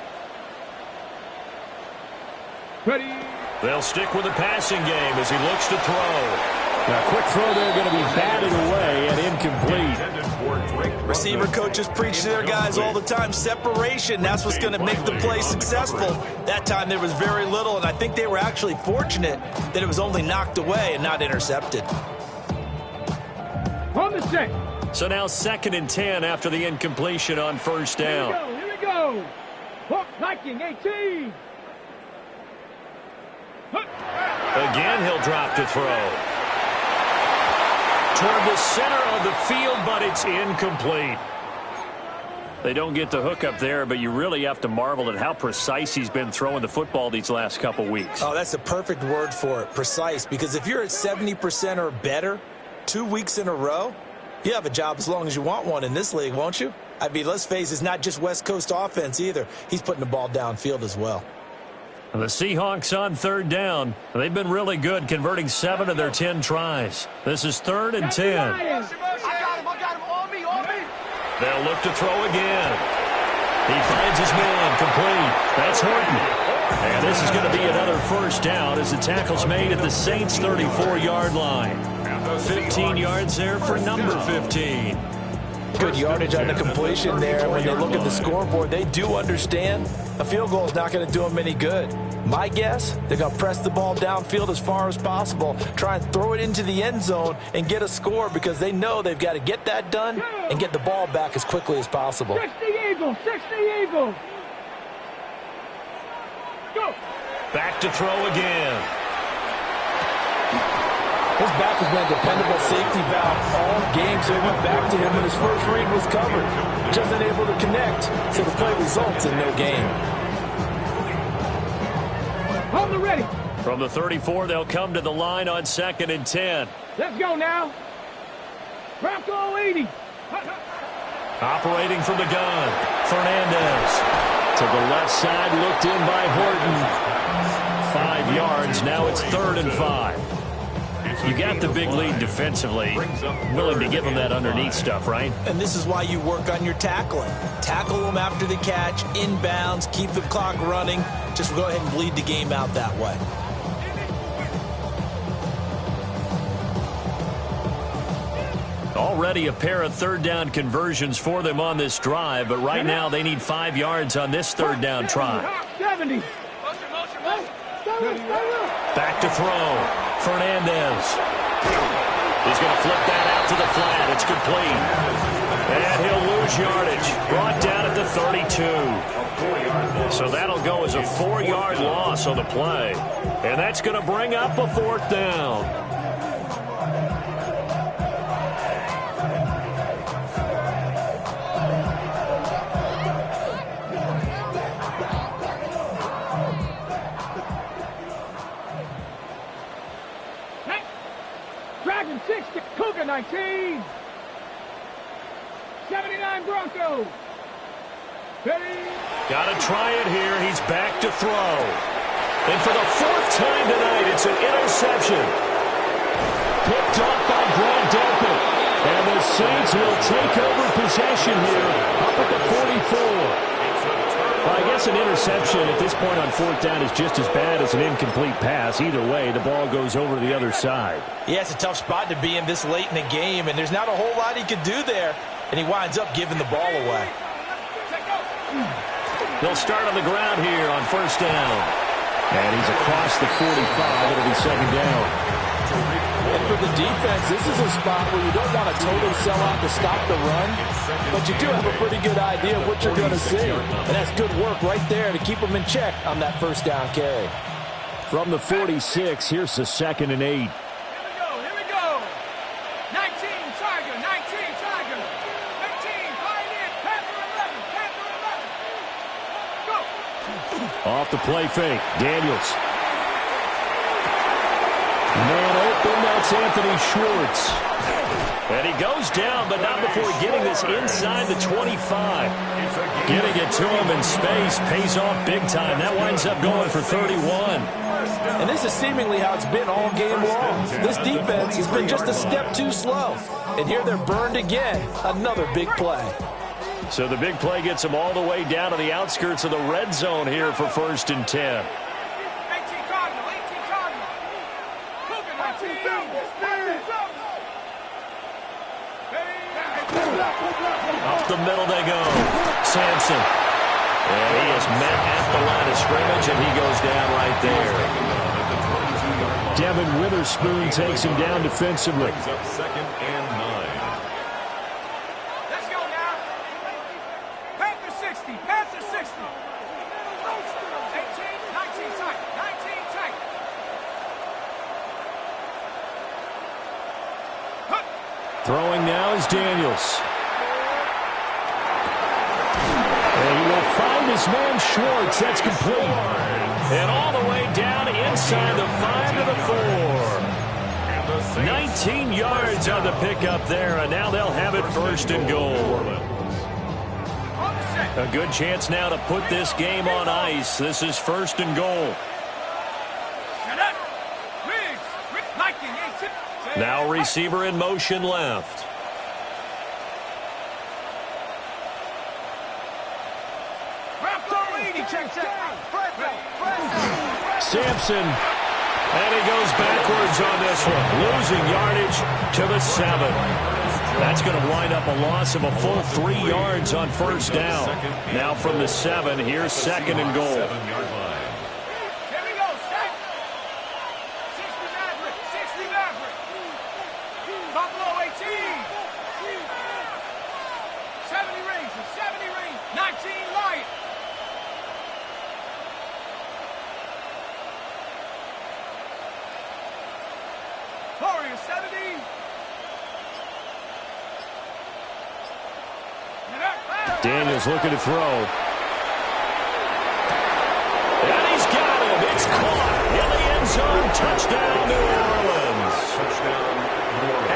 C: Ready.
B: They'll stick with the passing game as he looks to throw.
E: Now, quick throw there, going to be batted away and incomplete.
D: Receiver coaches preach to their guys all the time. Separation, that's what's going to make the play successful. That time there was very little, and I think they were actually fortunate that it was only knocked away and not intercepted.
C: On the set.
B: So now 2nd and 10 after the incompletion on 1st down.
C: Here we go. Hook, Viking, 18. Hook.
B: Again, he'll drop to throw. Toward the center of the field, but it's incomplete. They don't get the hook up there, but you really have to marvel at how precise he's been throwing the football these last couple weeks.
D: Oh, that's a perfect word for it, precise, because if you're at 70% or better 2 weeks in a row, you have a job as long as you want one in this league, won't you? I mean, let's face it, it's not just West Coast offense either. He's putting the ball downfield as well.
B: The Seahawks on 3rd down. They've been really good, converting 7 of their 10 tries. This is 3rd and 10.
G: I got him. On me.
B: They'll look to throw again. He finds his man, complete. That's Horton. And this is going to be another 1st down as the tackle's made at the Saints' 34-yard line. 15 yards there for number 15.
D: Good yardage on the completion there. When they look at the scoreboard, they do understand a field goal is not going to do them any good. My guess, they're going to press the ball downfield as far as possible, try and throw it into the end zone and get a score because they know they've got to get that done and get the ball back as quickly as possible.
C: 60 Eagles. Go.
B: Back to throw again.
D: His back has been a dependable safety valve all game, so he went back to him when his first read was covered. Just unable to connect, so the play results in no gain.
C: On the ready.
B: From the 34, they'll come to the line on 2nd and 10.
C: Let's go now. Bronco 80.
B: Operating from the gun, Fernandez. To the left side, looked in by Horton. 5 yards, now it's 3rd and 5. You got the big lead defensively. Willing to give them that underneath stuff, right?
D: And this is why you work on your tackling. Tackle them after the catch, inbounds, keep the clock running. Just go ahead and bleed the game out that way.
B: Already a pair of 3rd down conversions for them on this drive, but right now they need 5 yards on this 3rd down try.
C: 70.
B: Back to throw. Fernandez. He's going to flip that out to the flat. It's complete. And he'll lose yardage. Brought down at the 32. So that'll go as a 4-yard loss on the play. And that's going to bring up a 4th down.
C: Dragon 60, Cougar 19. 79 Broncos. Ready.
B: Got to try it here. He's back to throw. And for the 4th time tonight, it's an interception. Picked off by Grant Delpit. And the Saints will take over possession here up at the 44. Well, I guess an interception at this point on 4th down is just as bad as an incomplete pass. Either way, the ball goes over to the other side.
D: Yeah, it's a tough spot to be in this late in the game, and there's not a whole lot he could do there, and he winds up giving the ball away.
B: They'll start on the ground here on 1st down.
E: And he's across the 45. It'll be 2nd down.
D: And for the defense, this is a spot where you don't want to totally sell out to stop the run, but you do have a pretty good idea of what you're going to see. And that's good work right there to keep them in check on that 1st down carry.
E: From the 46, here's the 2nd and 8.
G: Here we go. 19, Tiger. 19, Tiger. 13, Pioneer. Panther 11. Panther 11. Go.
E: Off the play fake, Daniels. Man open, that's Anthony Schwartz.
B: he goes down, but not before getting this inside the 25. Getting it to him in space pays off big time. That winds up going for 31.
D: And this is seemingly how it's been all game long. This defense has been just a step too slow. And here they're burned again. Another big play.
B: So the big play gets them all the way down to the outskirts of the red zone here for 1st and 10.
G: 18 Cardinal, 18 Cardinal. Cougar 19.
B: Up the middle they go. Sampson. And he is met at the line of scrimmage, and he goes down right there.
E: Devin Witherspoon takes him down defensively.
A: Brings up 2nd and 9.
G: Let's go now. Panther 60, Panther 60. 18, 19 tight, 19 tight.
E: Throwing now is Daniels. And he will find his man Schwartz. That's complete.
B: And all the way down inside the 5 to the 4. 19 yards on the pickup there, and now they'll have it 1st and goal. A good chance now to put this game on ice. This is 1st and goal. Now receiver in motion left.
E: Sampson.
B: And he goes backwards on this one, losing yardage to the 7. That's going to wind up a loss of a full 3 yards on 1st down. Now from the 7, here's 2nd and goal.
A: 7-yard line.
G: Here we go, set. 60 Maverick, 60 Maverick. Buffalo 18. 70 Rangers, 70 Rangers. 19 Lions. Warriors 70.
E: Daniels looking to throw.
B: And he's got him. It's caught in the end zone. Touchdown, New Orleans.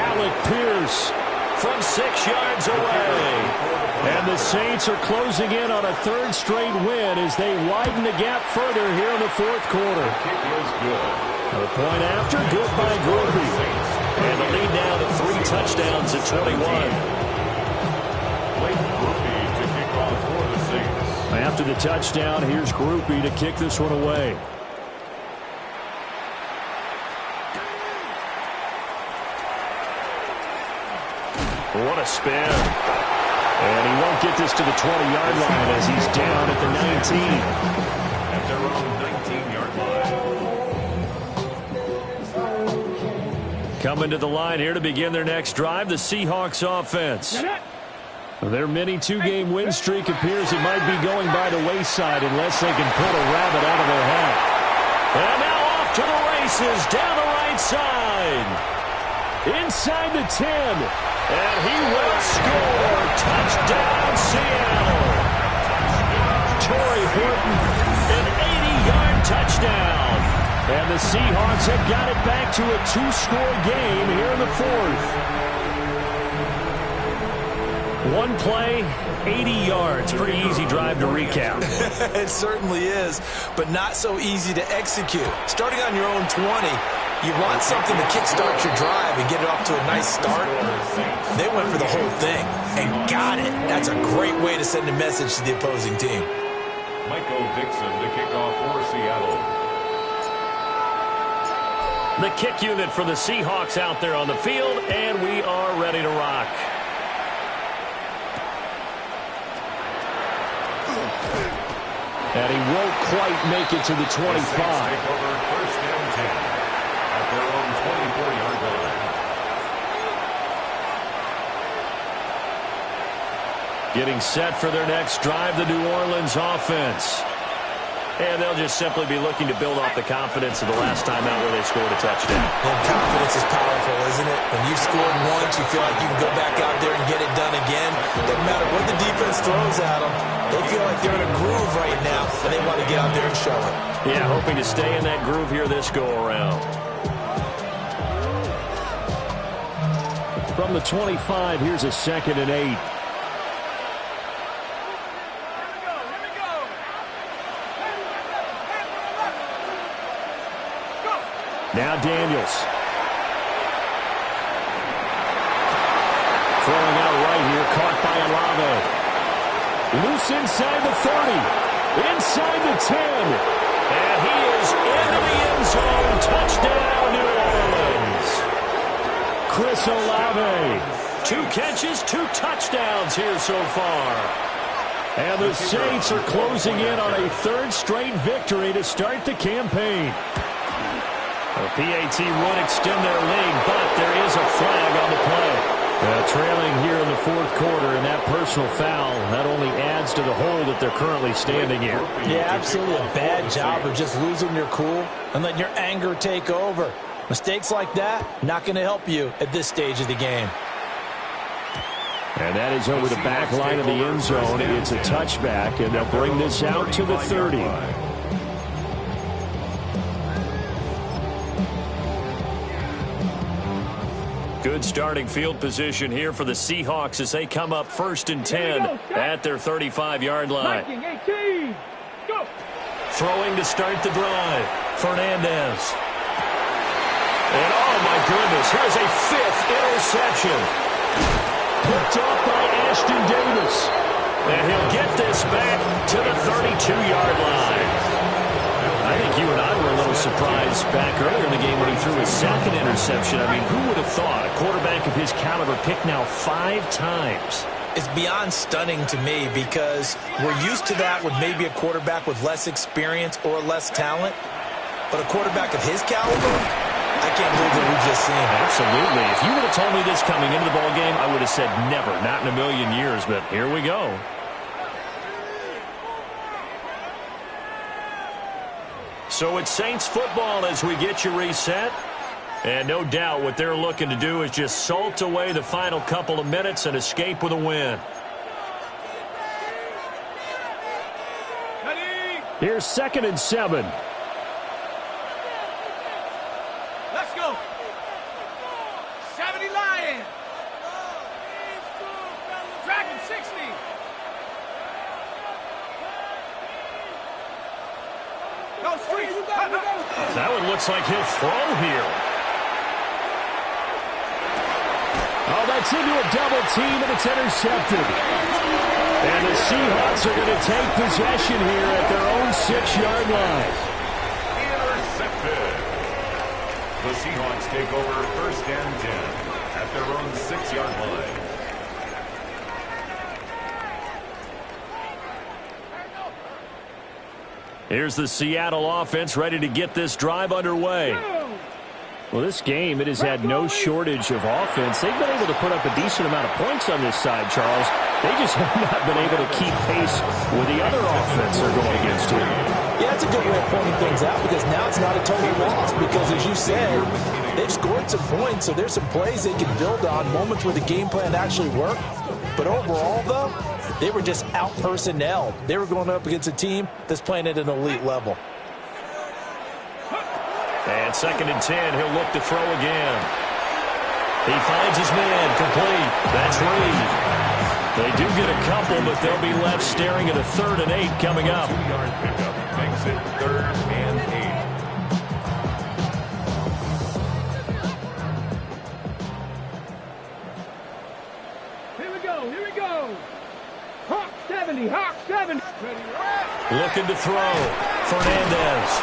E: Alec Pierce
B: From 6 yards away.
E: And the Saints are closing in on a 3rd straight win as they widen the gap further here in the 4th quarter.
A: Kick is good.
E: A point after, good by Groupie.
B: And the lead now to 3 touchdowns at 21.
A: Blake Groupie to kick off for the Saints.
E: After the touchdown, here's Groupie to kick this one away.
B: What a spin.
E: And he won't get this to the 20-yard line as he's down at the 19.
A: At their own 19-yard line.
B: Coming to the line here to begin their next drive, the Seahawks offense.
E: Their mini 2-game win streak appears it might be going by the wayside unless they can pull a rabbit out of their hat.
B: And now off to the races down the right side.
E: Inside the 10.
B: And he will score. Touchdown, Seattle.
E: Torrey Horton,
B: An 80-yard touchdown.
E: and the Seahawks have got it back to a 2-score game here in the 4th.
B: One play, 80 yards. Pretty easy drive to recap.
D: It certainly is, but not so easy to execute. Starting on your own 20, you want something to kickstart your drive and get it off to a nice start. They went for the whole thing and got it. That's a great way to send a message to the opposing team.
A: Michael Dixon to kick off for Seattle.
B: The kick unit for the Seahawks out there on the field, and we are ready to rock.
E: And he won't quite make it to the 25.
A: Take over 1st and 10 at their own 24-yard line.
B: Getting set for their next drive, the New Orleans offense. And they'll just simply be looking to build off the confidence of the last time out where they scored a touchdown.
D: And confidence is powerful, isn't it? When you've scored once, you feel like you can go back out there and get it done again. Doesn't matter what the defense throws at them. They feel like they're in a groove right now, and they want to get out there and show it.
B: Yeah, hoping to stay in that groove here this go-around.
E: From the 25, here's a 2nd and 8. Now Daniels. Throwing out right here, caught by Olave. Loose inside the 30. Inside the 10.
B: And he is into the end zone. Touchdown, New Orleans.
E: Chris Olave.
B: 2 catches, 2 touchdowns here so far.
E: And the Saints are closing in on a 3rd straight victory to start the campaign.
B: The PAT would extend their lead, but there is a flag on the play.
E: Trailing here in the 4th quarter, and that personal foul, that only adds to the hole that they're currently standing in.
D: Yeah, absolutely a bad job of just losing your cool and letting your anger take over. Mistakes like that, not going to help you at this stage of the game.
E: And that is over the back line of the end zone. It's a touchback, and they'll bring this out to the 30.
B: Good starting field position here for the Seahawks as they come up 1st and 10 at their 35-yard line. Throwing to start the drive. Fernandez. And oh my goodness, here's a 5th interception.
E: Picked off by Ashton Davis.
B: And he'll get this back to the 32-yard line. I think you and I were a little surprised back earlier in the game when he threw his 2nd interception. I mean, who would have thought a quarterback of his caliber picked now 5 times?
D: It's beyond stunning to me because we're used to that with maybe a quarterback with less experience or less talent. But a quarterback of his caliber, I can't believe what we've just seen.
B: Absolutely. If you would have told me this coming into the ballgame, I would have said never, not in a million years. But here we go. So it's Saints football as we get you reset. And no doubt what they're looking to do is just salt away the final couple of minutes and escape with a win.
E: Here's 2nd and 7.
G: Let's go. 70 Lions. Dragon 60. Go street.
B: That one looks like he'll throw here.
E: Oh, that's into a double team, and it's intercepted. And the Seahawks are going to take possession here at their own 6-yard line.
A: Intercepted. The Seahawks take over 1st and 10 at their own 6-yard line.
B: Here's the Seattle offense ready to get this drive underway.
E: Well, this game, it has had no shortage of offense. They've been able to put up a decent amount of points on this side, Charles. They just have not been able to keep pace with the other offense they're going against here.
D: Yeah, that's a good way of pointing things out because now it's not a total loss because, as you said, they've scored some points, so there's some plays they can build on, moments where the game plan actually worked. But overall, though, they were just out-personnel. They were going up against a team that's playing at an elite level.
B: And 2nd and 10, he'll look to throw again. He finds his man, complete. That's Reed. They do get a couple, but they'll be left staring at a 3rd and 8 coming up.
A: 2-yard pickup makes it 3rd and 8.
C: Here we go. Here we go. Hawk 70. Hawk 70.
B: Looking to throw. Fernandez.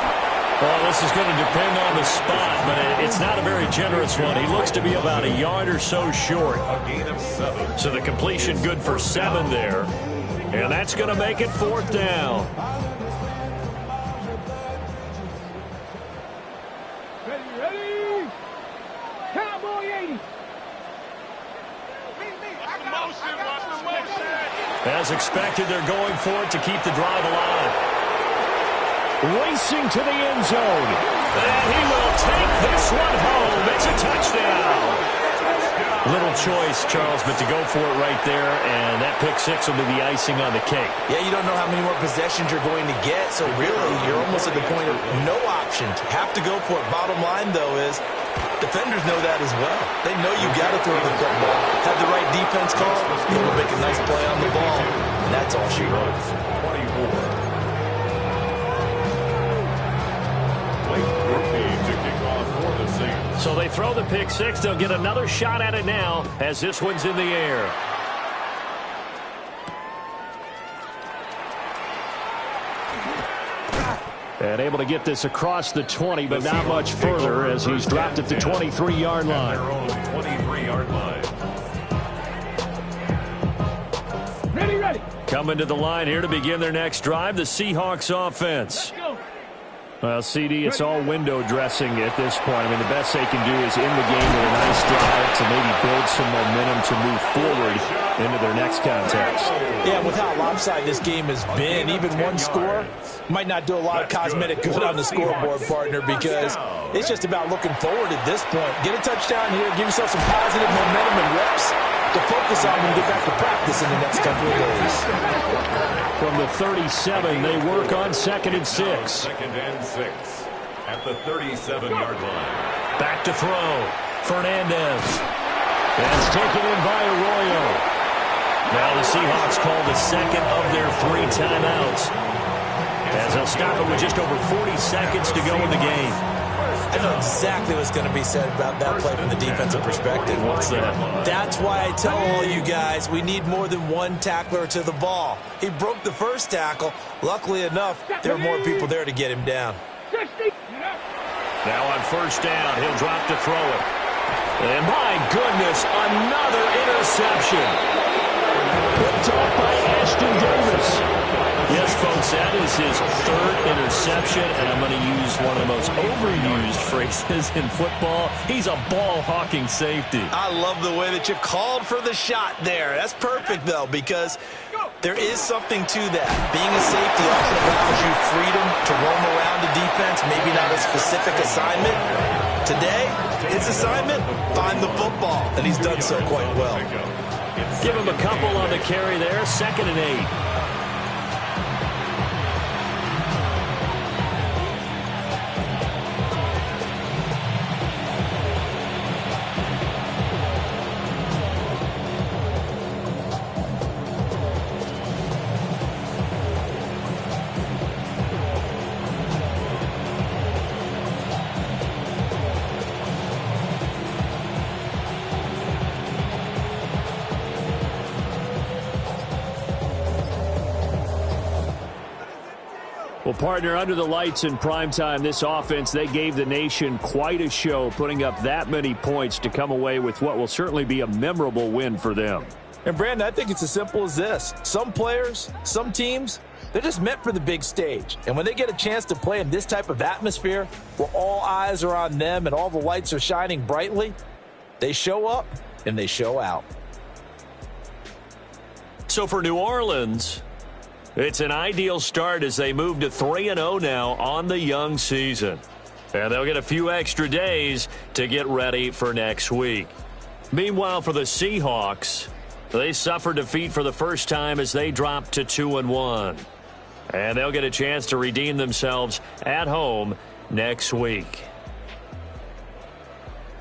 B: Well, this is going to depend on the spot, but it's not a very generous one. He looks to be about a yard or so short.
A: A gain of 7.
B: So the completion good for 7 there. And that's going to make it 4th down.
C: Ready? Cowboy 80.
B: As expected, they're going for it to keep the drive alive.
E: Racing to the end zone.
B: And he will take this one home. It's a touchdown. Little choice, Charles, but to go for it right there, and that pick six will be the icing on the cake.
D: Yeah, you don't know how many more possessions you're going to get, so really you're almost at the point of no options. Have to go for it. Bottom line, though, is defenders know that as well. They know you got to throw the football. Have the right defense call, you will make a nice play on the ball, and that's all she wrote.
A: 24. Blake Murphy to kick off for the Saints.
B: So they throw the pick six. They'll get another shot at it now as this one's in the air.
E: And able to get this across the 20, but not much further as he's dropped at the 23-yard line.
A: Their own 23-yard line.
C: Ready.
B: Coming to the line here to begin their next drive, the Seahawks offense.
C: Go.
E: Well, CD, it's all window dressing at this point. I mean, the best they can do is in the game with a nice drive to maybe build some momentum to move forward into their next contest.
D: Yeah, with how lopsided this game has been, even one score might not do a lot of cosmetic good on the scoreboard, partner, because it's just about looking forward at this point. Get a touchdown here, give yourself some positive momentum and reps to focus on when you get back to practice in the next couple of days.
E: From the 37, they work on 2nd and 6.
A: 2nd and 6 at the 37-yard line.
B: Back to throw. Fernandez.
E: That's taken in by Arroyo.
B: Now the Seahawks call the second of their 3 timeouts, as they'll stop it with just over 40 seconds to go in the game.
D: I know exactly what's going to be said about that play from the defensive perspective.
B: What's that?
D: That's why I tell all you guys we need more than one tackler to the ball. He broke the first tackle. Luckily enough, there were more people there to get him down.
C: 60.
B: Now on first down, he'll drop to throw it. And my goodness, another interception.
E: Picked off by Ashton Davis.
B: Yes, folks, that is his 3rd interception, and I'm going to use one of the most overused phrases in football. He's a ball-hawking safety.
D: I love the way that you called for the shot there. That's perfect, though, because there is something to that. Being a safety often allows you freedom to roam around the defense, maybe not a specific assignment. Today, his assignment, find the football, and he's done so quite well.
B: Give him a couple on the carry there, 2nd and 8.
E: Well, partner, under the lights in primetime, this offense, they gave the nation quite a show, putting up that many points to come away with what will certainly be a memorable win for them.
D: And, Brandon, I think it's as simple as this. Some players, some teams, they're just meant for the big stage. And when they get a chance to play in this type of atmosphere where all eyes are on them and all the lights are shining brightly, they show up and they show out.
B: So for New Orleans, it's an ideal start as they move to 3-0 now on the young season. And they'll get a few extra days to get ready for next week. Meanwhile, for the Seahawks, they suffered defeat for the first time as they dropped to 2-1. And they'll get a chance to redeem themselves at home next week.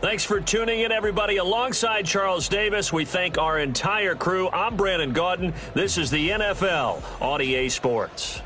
B: Thanks for tuning in, everybody. Alongside Charles Davis, we thank our entire crew. I'm Brandon Gaudin. This is the NFL on EA Sports.